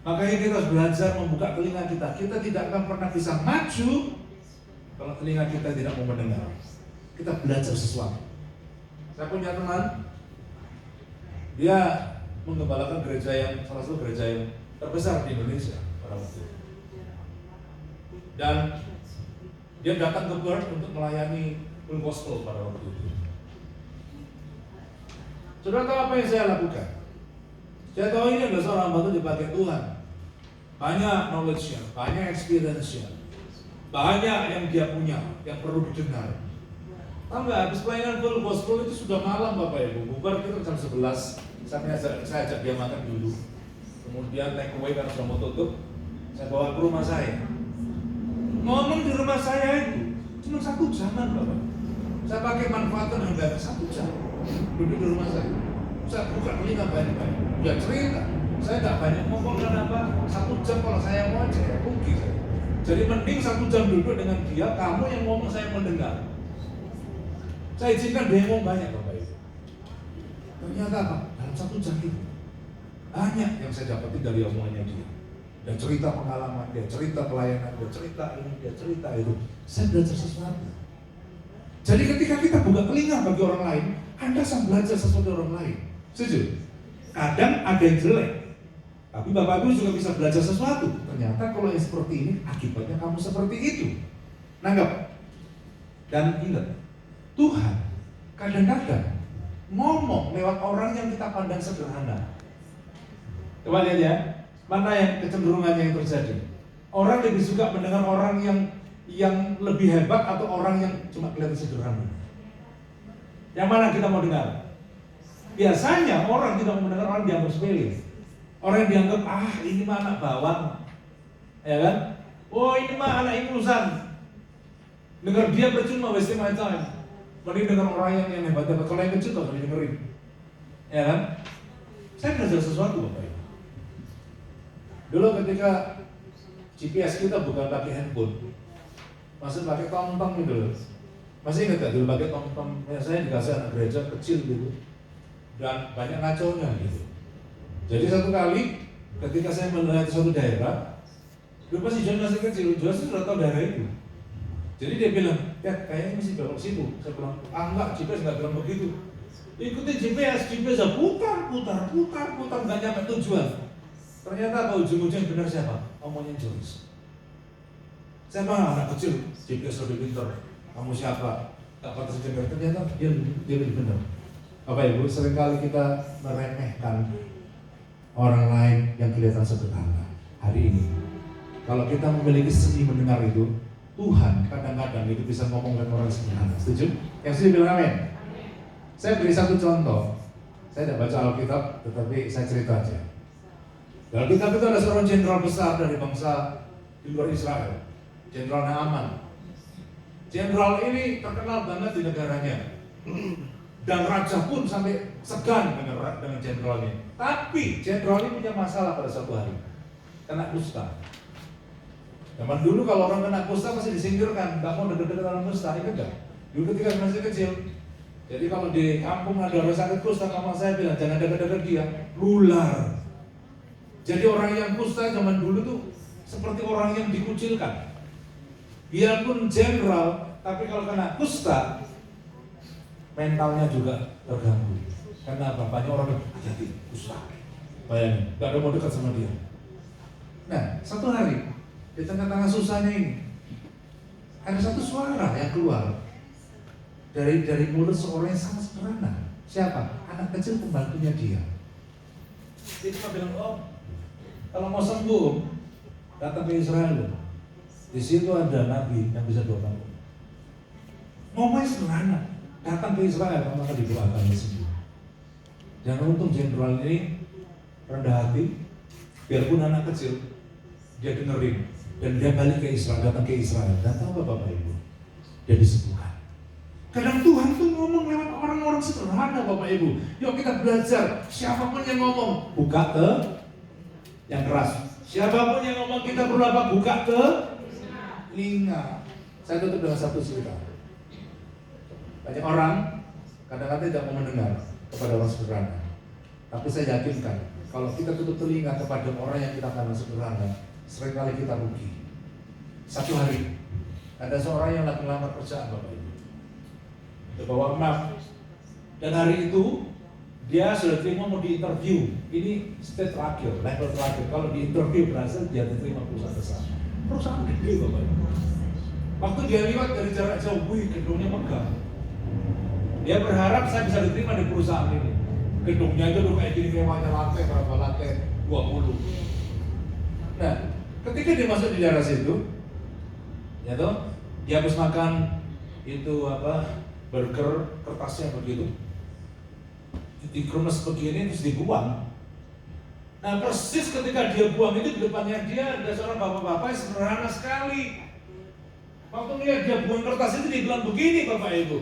Makanya kita harus belajar membuka telinga kita. Kita tidak akan pernah bisa maju kalau telinga kita tidak mau mendengar. Kita belajar sesuatu. Saya punya teman, dia menggembalakan gereja yang salah satu gereja yang terbesar di Indonesia pada waktu itu. Dan dia datang ke Perth untuk melayani full gospel pada waktu itu. Saudara tahu apa yang saya lakukan? Saya tahu ini adalah seorang hamba Tuhan dipakai Tuhan. Banyak knowledge-nya, banyak experience-nya, banyak yang dia punya, yang perlu didengar. Tahu nggak, habis pelayanan full gospel itu sudah malam Bapak Ibu, bubar kita jam 11. Saya ajak dia makan dulu. Kemudian take away karena sudah mau tutup, saya bawa ke rumah saya. Ngomong di rumah saya itu cuma 1 jaman Bapak. Saya pakai manfaatkan hampir 1 jam duduk di rumah saya. Saya buka telinga banyak-banyak. Dia cerita. Saya nggak banyak ngomong kenapa. 1 jam kalau saya mau aja rugi saya. Jadi mending 1 jam duduk dengan dia. Kamu yang ngomong saya mendengar. Saya izinkan dia ngomong banyak Bapak Ibu. Ternyata apa? Dalam 1 jam itu banyak yang saya dapetin dari omongannya dia. Dia cerita pengalaman, dia cerita pelayanan, dia cerita ini, dia cerita itu. Saya belajar sesuatu. Jadi ketika kita buka telinga bagi orang lain, Anda sedang belajar sesuatu dari orang lain. Setuju? Kadang ada yang jelek, tapi Bapak Ibu juga bisa belajar sesuatu. Ternyata kalau yang seperti ini, akibatnya kamu seperti itu. Nanggap? Dan ingat, Tuhan kadang-kadang ngomong lewat orang yang kita pandang sederhana. Coba lihat ya, mana yang kecenderungannya yang terjadi. Orang lebih suka mendengar orang yang lebih hebat atau orang yang cuma kelihatan sederhana. Yang mana kita mau dengar? Biasanya orang tidak mau mendengar orang dianggap sepele. Orang yang dianggap, ini mah anak bawang, ya kan? Oh, ini mah anak ingusan. Dengar dia percuma, wasting my time. Mending dengar orang yang hebat-hebat. Kalau yang kecil tak boleh dengerin, ya kan? Saya belajar sesuatu, Bapak Ibu. Dulu ketika GPS kita bukan pakai handphone, masih pakai tong-tong gitu loh. Masih ingat gak dulu pakai tong-tong? Ya, saya dikasih anak gereja kecil gitu, dan banyak ngaconya gitu. Jadi satu kali ketika saya melihat suatu daerah, dulu pas John masih kecil, John sudah tahu daerah itu. Jadi dia bilang, ya kayaknya mesti belok situ. Saya bilang, enggak, GPS nggak bilang begitu. Ikutin GPS putar, nggak nyampe tujuan. Ternyata apa ujung-ujungnya benar siapa? Omongnya Joyce. Saya bilang, anak kecil, GPS lebih pintar. Kamu siapa? Tak patut sejajar. Ternyata dia lebih benar. Bapak Ibu, seringkali kita meremehkan orang lain yang kelihatan sederhana. Hari ini, kalau kita memiliki seni mendengar itu, Tuhan kadang-kadang itu bisa ngomong dengan orang sederhana. Setuju? Yang setuju bilang amin. Saya beri satu contoh. Saya tidak baca Alkitab, tetapi saya cerita aja. Dalam Alkitab itu ada seorang jenderal besar dari bangsa di luar Israel, Jenderal Naaman. Jenderal ini terkenal banget di negaranya, dan raja pun sampai segan dengan jenderal ini. Tapi jenderal ini punya masalah pada suatu hari, kena kusta. Zaman dulu kalau orang kena kusta masih disingkirkan, nggak mau deket-deket orang kusta, ingat nggak? Dulu ketika masih kecil, jadi kalau di kampung ada orang sakit kusta, mama saya bilang jangan deket-deket dia, nular. Jadi orang yang kusta zaman dulu tuh seperti orang yang dikucilkan. Dia pun jenderal, tapi kalau kena kusta, mentalnya juga terganggu. Karena bapaknya orang jadi kusta. Bayangin, nggak ada mau dekat sama dia. Nah, satu hari di tengah-tengah susahnya ini, ada satu suara yang keluar dari mulut seorang yang sangat sederhana. Siapa? Anak kecil pembantunya dia. Dia cuma bilang, oh, kalau mau sembuh, datang ke Israel. Di situ ada nabi yang bisa doa kamu. Ngomongnya sederhana, datang ke Israel, kamu akan didoakan di sini. Dan untung jenderal ini rendah hati, biarpun anak kecil, dia dengerin. Dan dia balik ke Israel, datang ke Israel. Dan tahu apa Bapak Ibu? Dia disembuhkan. Kadang Tuhan tuh ngomong lewat orang-orang sederhana Bapak Ibu. Yuk kita belajar, siapapun yang ngomong, buka ke yang keras. Siapapun yang ngomong kita perlu apa? Buka ke telinga. Saya tutup dengan satu cerita. Banyak orang kadang-kadang tidak mau mendengar kepada orang sederhana. Tapi saya yakinkan, kalau kita tutup telinga kepada orang yang kita pandang sederhana, seringkali kita rugi. Satu hari, ada seorang yang lagi melamar kerjaan Bapak Ibu. Dia bawa map. Dan hari itu, dia sudah terima mau di interview. Ini stage terakhir, level terakhir. Kalau di interview berhasil, dia diterima perusahaan besar. Perusahaan gede Bapak Ibu. Waktu dia lewat dari jarak jauh, gedungnya megah. Dia berharap saya bisa diterima di perusahaan ini. Gedungnya itu tuh kayak gini, mewahnya lantai, berapa lantai? 20. Nah, ketika dia masuk di daerah situ, ya toh, dia habis makan itu burger kertasnya begitu, dikremes begini terus dibuang. Nah persis ketika dia buang itu di depannya dia ada seorang bapak-bapak yang sederhana sekali. Waktu lihat dia buang kertas itu dia bilang begini Bapak Ibu,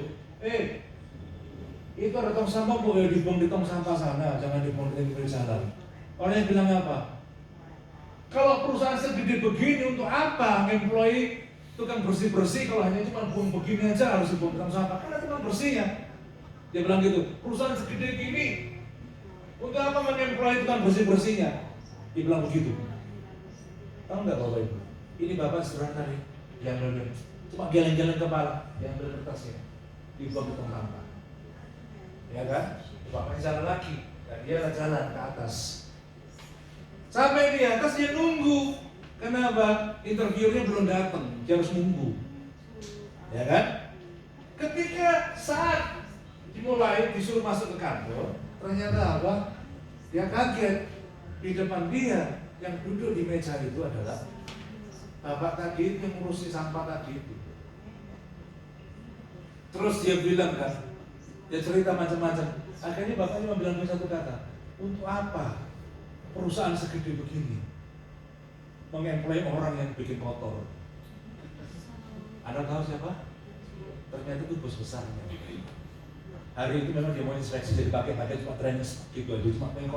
itu ada tong sampah boleh dibuang di tong sampah sana, jangan dibuang di pinggir sana. Orangnya bilang apa? Kalau perusahaan segede begini untuk apa employee tukang bersih-bersih kalau hanya cuma buang begini aja harus dibuang ke tong sampah? Kan ada tukang bersihnya. Dia bilang gitu, perusahaan segede gini untuk apa mengemploy tukang bersih-bersihnya? Dia bilang begitu. Tahu nggak Bapak Ibu? Ini Bapak sederhana nih, yang bener cuma geleng-geleng kepala, yang bener kertasnya dibuang ke tong sampah. Ya kan? Bapaknya jalan lagi, dan dia jalan ke atas. Sampai di atas dia nunggu. Kenapa? Interviewnya belum datang, dia harus nunggu. Ya kan? Ketika saat dimulai disuruh masuk ke kantor, ternyata apa? Dia kaget. Di depan dia yang duduk di meja itu adalah bapak tadi itu yang ngurusi sampah tadi itu. Terus dia bilang kan, dia cerita macam-macam. Akhirnya bapaknya bilang satu kata, untuk apa perusahaan segede begini mengemploy orang yang bikin kotor? Anda tahu siapa? Ternyata itu bos besarnya. Hari itu memang dia mau inspeksi, jadi pakai cuma drainage gitu aja, cuma pengen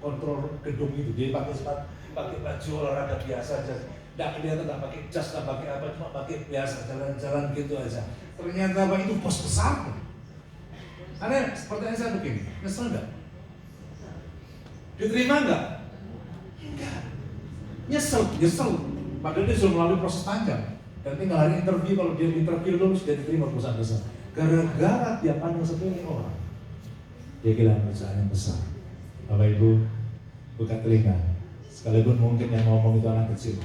kontrol gedung itu. Dia pakai baju olahraga biasa aja, nggak kelihatan, nggak pakai jas, nggak pakai apa, cuma pakai biasa jalan-jalan gitu aja. Ternyata apa itu bos besar. Ada pertanyaan saya begini, nyesel nggak? Diterima nggak? Enggak. Nyesel. Padahal dia sudah melalui proses panjang. Dan tinggal hari interview, kalau dia interview lulus dia diterima perusahaan besar. Gara-gara dia pandang sepele orang, dia kira perusahaan yang besar. Bapak Ibu, buka telinga. Sekalipun mungkin yang ngomong itu anak kecil,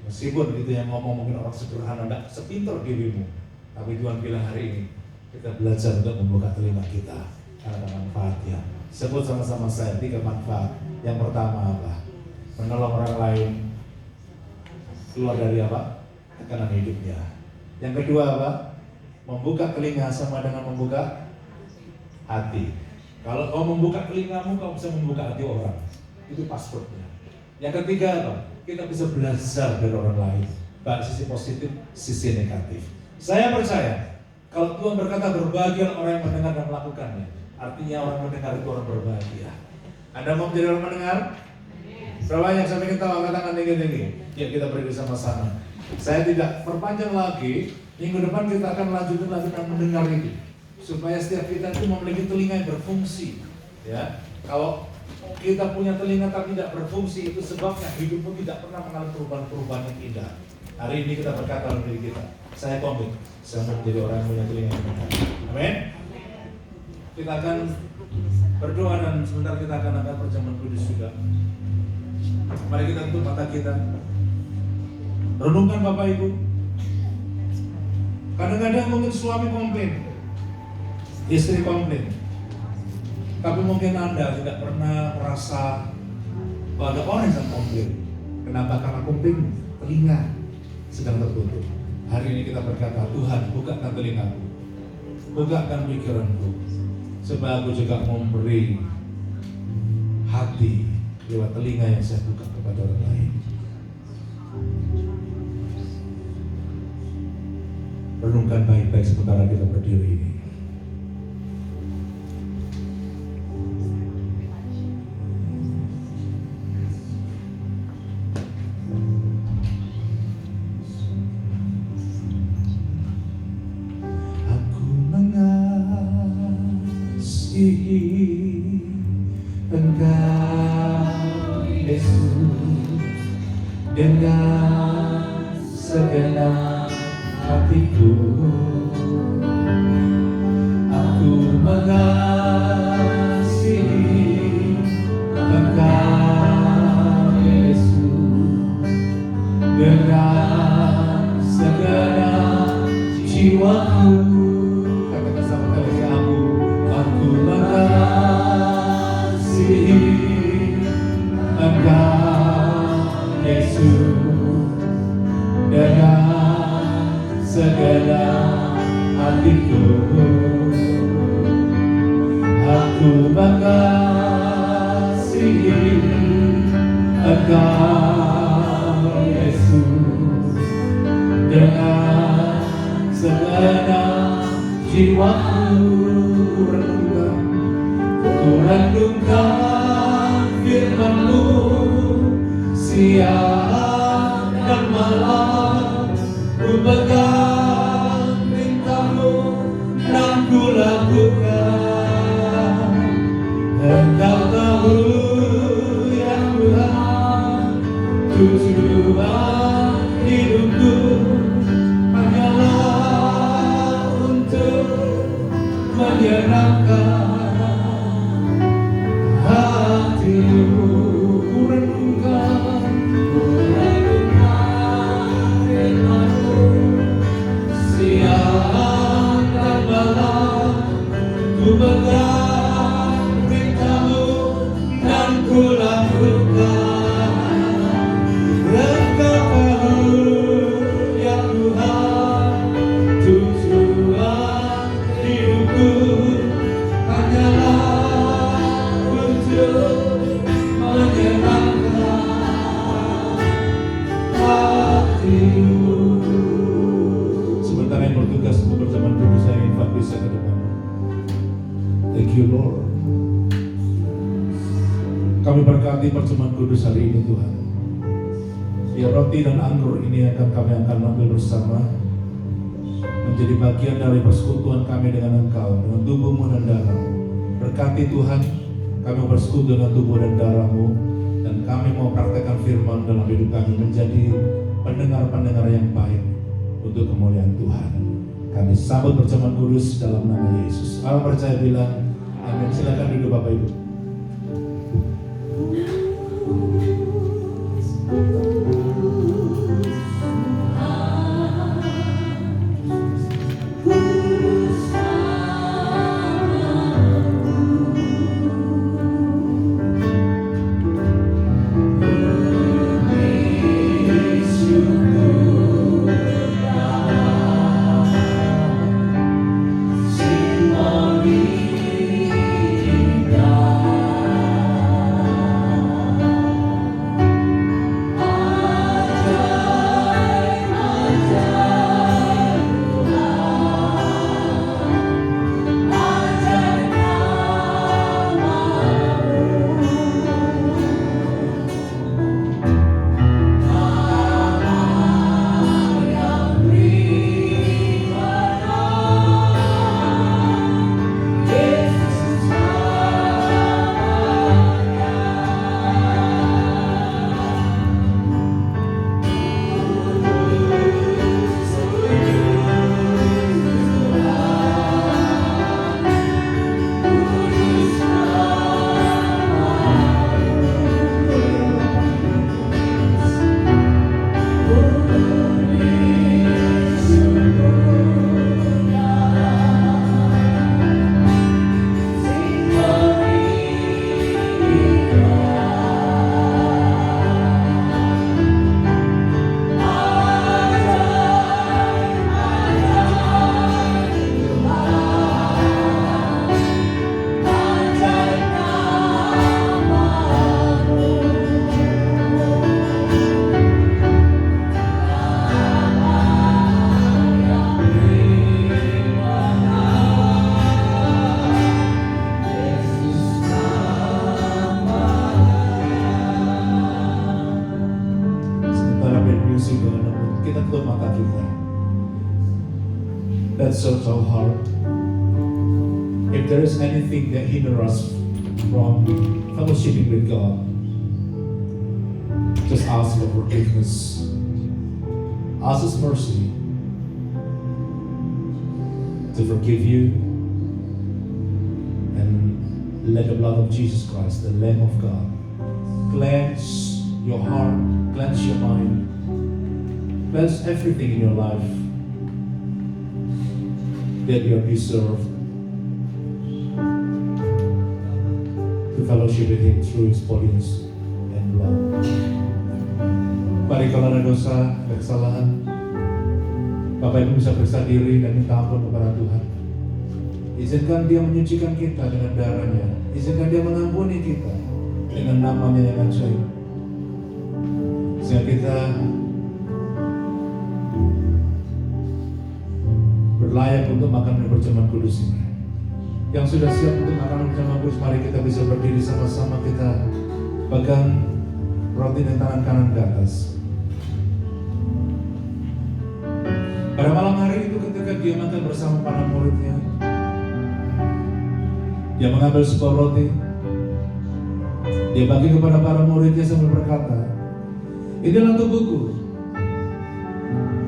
meskipun itu yang ngomong mungkin orang sederhana, tidak sepintar dirimu, tapi Tuhan bilang hari ini kita belajar untuk membuka telinga kita karena ada manfaatnya. Sebut sama-sama saya 3 manfaat. Yang pertama apa? Menolong orang lain keluar dari apa? Tekanan hidupnya. Yang kedua apa? Membuka telinga sama dengan membuka hati. Kalau kau membuka telingamu, kau bisa membuka hati orang. Itu passwordnya. Yang ketiga apa? Kita bisa belajar dari orang lain, baik sisi positif, sisi negatif. Saya percaya kalau Tuhan berkata berbahagia orang yang mendengar dan melakukannya, artinya orang mendengar itu orang berbahagia. Anda mau menjadi orang mendengar? Berapa yang saya ingin tahu, angkat tangan tinggi-tinggi. Ya, kita berdiri sama-sama. Saya tidak perpanjang lagi. Minggu depan kita akan lanjutkan lagi tentang mendengar itu, supaya setiap kita itu memiliki telinga yang berfungsi. Ya, kalau kita punya telinga tapi tidak berfungsi, itu sebabnya hidupmu tidak pernah mengalami perubahan-perubahan yang indah. Hari ini kita berkata dalam diri kita, saya komit, saya mau menjadi orang yang punya telinga yang mendengar. Amin. Kita akan berdoa dan sebentar kita akan angkat perjamuan kudus juga. Mari kita tutup mata kita. Renungkan Bapak Ibu. Kadang-kadang mungkin suami komplain, istri komplain, tapi mungkin Anda tidak pernah merasa bahwa ada orang yang komplain. Kenapa? Karena komplain telinga sedang tertutup. Hari ini kita berkata, Tuhan bukakan telingaku, bukakan pikiranku, supaya aku juga memberi hati lewat telinga yang saya buka kepada orang lain. Renungkan baik-baik sementara kita berdiri ini. Aku mengasihi Engkau Yesus dengan segenap hatiku. Aku mengasihi Engkau Yesus dengan segenap jiwaku. Katakan sama kali aku mengasihi Engkau Yesus dengan segenap hatiku. Aku mengasihi Engkau Yesus dengan segenap jiwaku. Ku renungkan firman-Mu siang dan malam, ku pegang perintah-Mu dan ku lakukan. Engkau tahu ya Tuhan, tujuan hidupku hanyalah untuk Thank you Lord. Kami berkati perjamuan kudus hari ini Tuhan. Ya roti dan anggur ini kami akan ambil bersama, menjadi bagian dari persekutuan kami dengan Engkau, dengan tubuh-Mu dan darah-Mu. Berkati Tuhan, kami bersekutu dengan tubuh dan darah-Mu, dan kami mau praktekkan firman dalam hidup kami, menjadi pendengar-pendengar yang baik untuk kemuliaan Tuhan. Kami sambut perjamuan kudus dalam nama Yesus. Kalau percaya bilang amin. Silakan duduk Bapak Ibu. Kita tutup mata kita. Let's search our heart. If there is anything that hinders us from fellowshipping with God, just ask for forgiveness. Ask His mercy to forgive you, and let the blood of Jesus Christ, the Lamb of God, cleanse your heart, cleanse your mind, cleanse everything in your life that you have deserved to fellowship with Him through His body and blood. Mari kalau ada dosa, ada kesalahan, Bapak Ibu bisa periksa diri dan minta ampun kepada Tuhan. Izinkan Dia menyucikan kita dengan darah-Nya. Izinkan Dia mengampuni kita dengan nama-Nya yang ajaib. Sehingga kita berlayak untuk makan dan perjamuan kudus ini. Yang sudah siap untuk makan perjamuan kudus, mari kita bisa berdiri sama-sama, kita pegang roti dan tangan kanan ke atas. Pada malam hari itu ketika Dia makan bersama para murid-Nya, Dia mengambil sebuah roti, Dia bagi kepada para murid-Nya sambil berkata, "Inilah tubuhku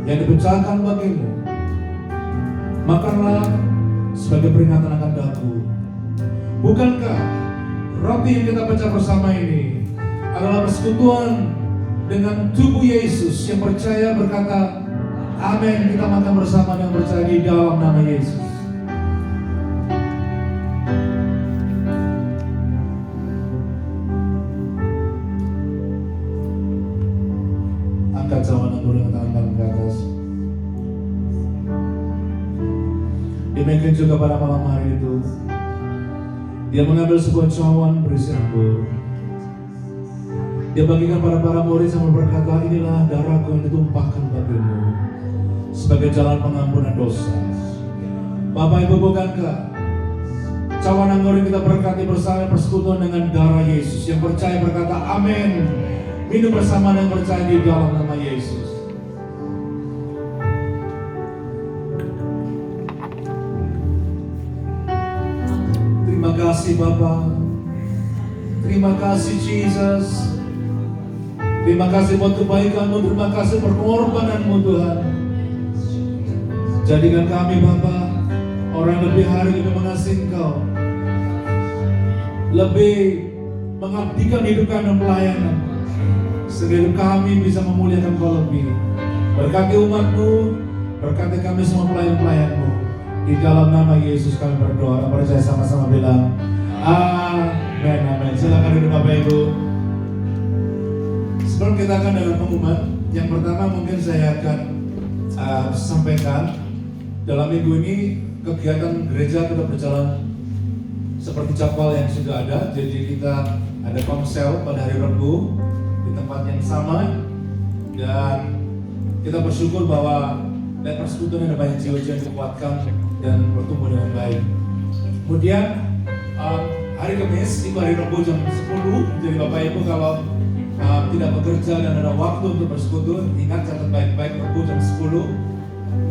yang dipecahkan bagimu. Makanlah sebagai peringatan akan daku." Bukankah roti yang kita pecah bersama ini adalah persekutuan dengan tubuh Yesus? Yang percaya berkata amin. Kita makan bersama yang percaya di dalam nama Yesus. Angkat sama dan dengan tangan kanan ke atas. Demikian juga pada malam hari itu, Dia mengambil sebuah cawan berisi anggur. Dia bagikan pada para murid sambil berkata, "Inilah darahku yang ditumpahkan bagimu sebagai jalan pengampunan dosa." Bapak Ibu, bukankah Cawan Anggori kita berkati bersama persekutuan dengan darah Yesus. Yang percaya berkata amin. Minum bersama dan percaya di dalam nama Yesus. Terima kasih Bapa. Terima kasih Jesus. Terima kasih buat kebaikan-Mu. Terima kasih pengorbanan-Mu Tuhan. Jadikan kami Bapa orang yang lebih hari lebih mengasihi Engkau, lebih mengabdikan hidup kami dan pelayanan, sehingga hidup kami bisa memuliakan Engkau lebih. Berkati umat-Mu, berkati kami semua pelayan-pelayan-Mu. Di dalam nama Yesus kami berdoa. Percaya sama-sama bilang amin, amin. Silakan duduk Bapak Ibu. Sebelum kita akan dalam pengumuman, yang pertama mungkin saya akan sampaikan dalam minggu ini kegiatan gereja tetap berjalan seperti jadwal yang sudah ada. Jadi kita ada komsel pada hari Rabu di tempat yang sama, dan kita bersyukur bahwa dan persekutuan ada banyak jiwa-jiwa yang dikuatkan dan bertumbuh dengan baik. Kemudian hari Kamis itu hari Rabu jam 10. Jadi Bapak Ibu kalau tidak bekerja dan ada waktu untuk bersekutu, ingat catat baik-baik Rabu jam 10.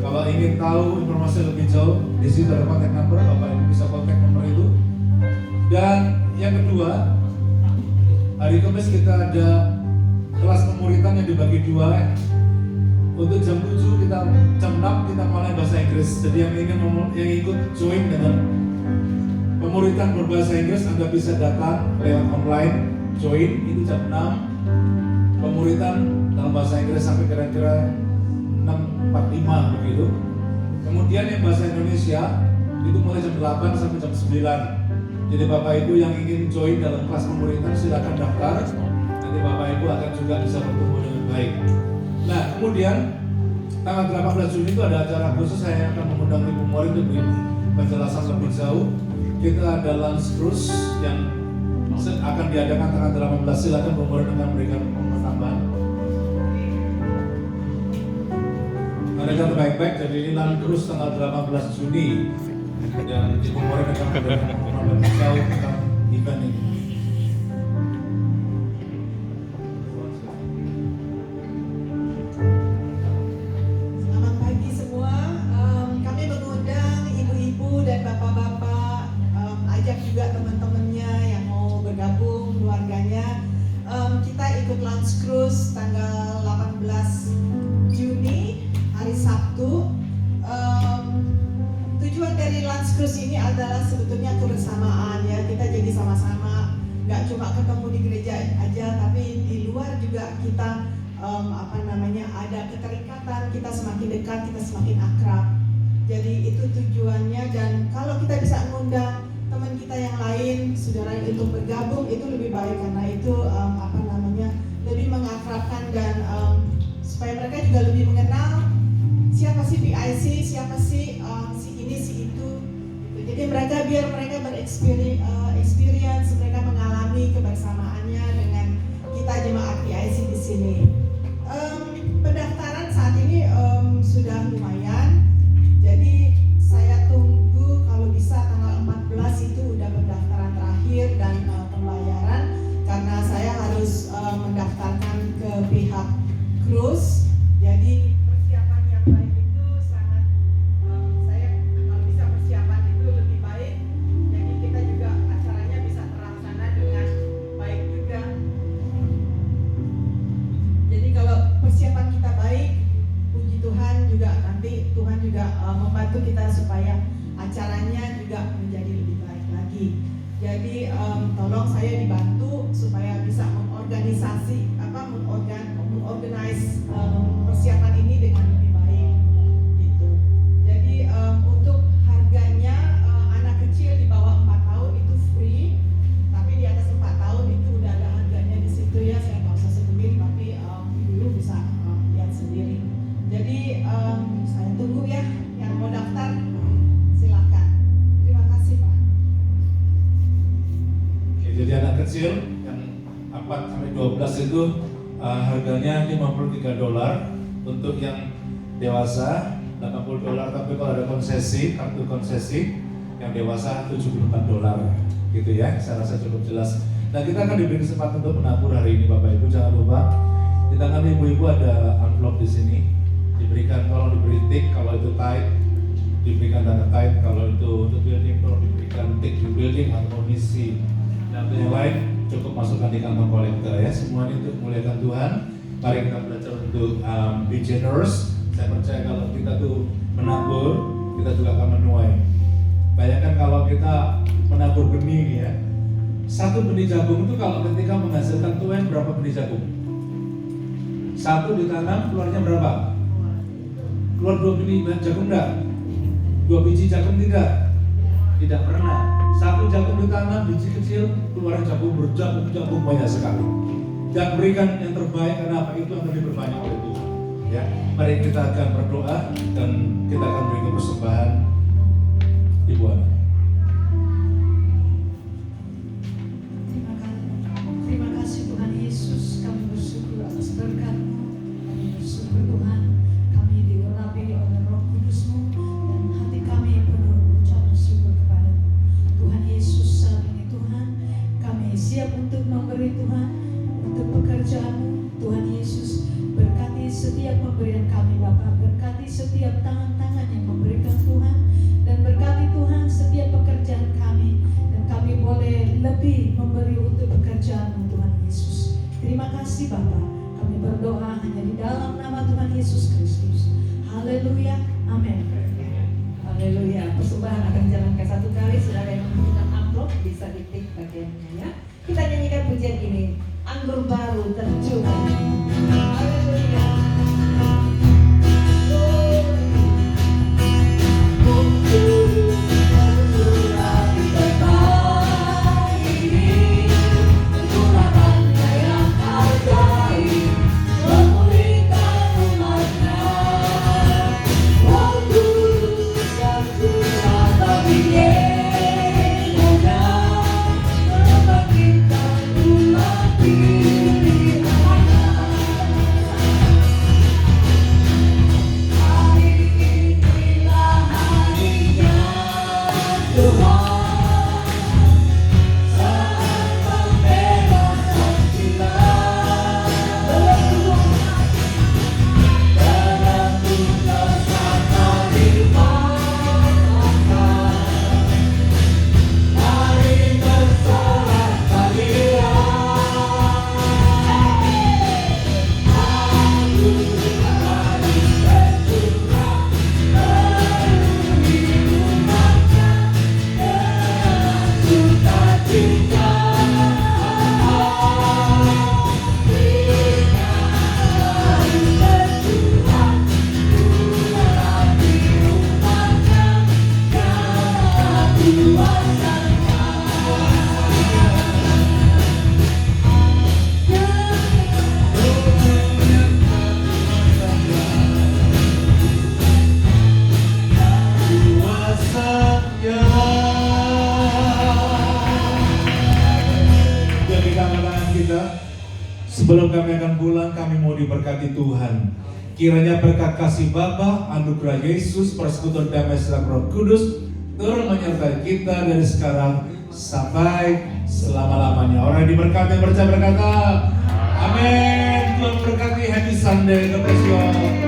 Kalau ingin tahu informasi lebih jauh, di situ ada kontak number, Bapak Ibu bisa kontak nomor itu. Dan yang kedua, hari Kamis kita ada kelas pemuritan yang dibagi dua. Untuk jam 7 jam 6 kita mulai bahasa Inggris. Jadi yang ikut join dengan pemuritan berbahasa Inggris, Anda bisa datang lewat online, join itu jam 6. Pemuritan dalam bahasa Inggris sampai kira-kira 6.45 begitu. Kemudian yang bahasa Indonesia itu mulai jam 8 sampai jam 9. Jadi Bapak Ibu yang ingin join dalam kelas pemuritan silakan daftar. Nanti Bapak Ibu akan juga bisa bertemu dengan baik. Nah, kemudian tanggal 18 Juni itu ada acara khusus. Saya akan mengundang Ibu Mori untuk penjelasan lebih jauh. Kita ada lunch cruise yang akan diadakan tanggal 18. Silakan Bu Mori akan memberikan pengumuman tambahan. Mereka baik-baik, jadi ini lunch cruise tanggal 18 Juni dan Ibu Mori akan memberikan pengumuman lebih jauh tentang event ini. Juga teman-temannya yang mau bergabung, keluarganya, kita ikut lunch cruise tanggal 18 Juni hari Sabtu. Tujuan dari lunch cruise ini adalah sebetulnya kebersamaan ya, kita jadi sama-sama, nggak cuma ketemu di gereja aja, tapi di luar juga kita ada keterikatan, kita semakin dekat, kita semakin akrab. Jadi itu tujuannya, dan kalau kita bisa mengundang teman kita yang lain, saudara untuk bergabung itu lebih baik, karena itu lebih mengakrabkan dan supaya mereka juga lebih mengenal siapa sih PIC, siapa sih si ini si itu. Jadi biar mereka bereksperience, mereka mengalami kebersamaannya dengan kita jemaat PIC di sini. Pendaftaran saat ini sudah lumayan. Jadi saya tunggu kalau bisa tanggal 14 itu udah pendaftaran terakhir dan pembayaran, karena saya harus mendaftarkan ke pihak cruise. Jadi persiapan yang baik itu sangat saya kalau bisa persiapan itu lebih baik. Jadi kita juga acaranya bisa terlaksana dengan baik juga. Jadi kalau persiapan kita baik, puji Tuhan juga nanti Tuhan juga membantu kita supaya acaranya juga menjadi lebih baik lagi. Jadi tolong saya dibantu supaya bisa mengorganize persiapan ini dengan lebih baik gitu. Jadi untuk harganya anak kecil di bawah 4 tahun itu free, tapi di atas 4 tahun itu udah ada harganya di situ ya, saya nggak usah sebutin, tapi ibu bisa lihat sendiri. Jadi saya tunggu ya yang mau daftar. Jadi anak kecil yang 4 sampai 12 itu harganya $53. Untuk yang dewasa $80. Tapi kalau ada konsesi, kartu konsesi yang dewasa $74 gitu ya, saya rasa cukup jelas. Nah, kita akan diberi kesempatan untuk menabur hari ini Bapak Ibu, jangan lupa di tangan ibu-ibu ada amplop di sini, diberikan, kalau diberi tik, kalau itu tight diberikan tanda tight, kalau itu untuk building kalau diberikan tik di building atau misi, dan yang lain cukup masukkan di kantong kolektor ya. Semuanya untuk memuliakan Tuhan. Mari kita belajar untuk be generous. Saya percaya kalau kita tuh menabur, kita juga akan menuai. Bayangkan kalau kita menabur benih ya, satu benih jagung itu kalau ketika menghasilkan tuai berapa benih jagung? Satu ditanam keluarnya berapa? Keluar 2 benih jagung enggak? 2 biji jagung tidak? Tidak pernah. Satu jagung ditanam biji kecil, keluar jagung berjagung banyak sekali. Dan berikan yang terbaik, karena apa? Itu akan diperbanyak oleh Tuhan. Ya, mari kita akan berdoa dan kita akan berikan persembahan Ibu Ana. Terima kasih Tuhan Yesus, kami bersyukur atas berkat-Mu. Kami bersyukur Tuhan, kami diurapi oleh Roh Kudus-Mu dan hati kami penuh ucapan syukur kepada Tuhan Yesus. Saat ini Tuhan, kami siap untuk memberi Tuhan untuk pekerjaan-Mu. Tuhan Yesus, berkati setiap pemberian kami Bapa, berkati setiap tangan-tangan yang memberikan Tuhan, dan berkati Tuhan setiap pekerjaan kami, dan kami boleh lebih memberi untuk pekerjaan-Mu Tuhan Yesus. Terima kasih Bapa, kami berdoa hanya di dalam nama Tuhan Yesus Kristus. Haleluya, amin. Haleluya. Persembahan akan dijalankan 1 kali. Saudara yang membutuhkan amplop bisa ditik bagiannya ya. Kita nyanyikan pujian ini, anggur baru tercurah. Haleluya. Sebelum kami akan pulang, kami mau diberkati Tuhan. Kiranya berkat kasih Bapa, anugerah Yesus, persekutuan damai serta Roh Kudus turun menyertai kita dari sekarang sampai selama-lamanya. Orang yang diberkati percaya berkata, amin. Tuhan berkati, happy Sunday, God bless you all.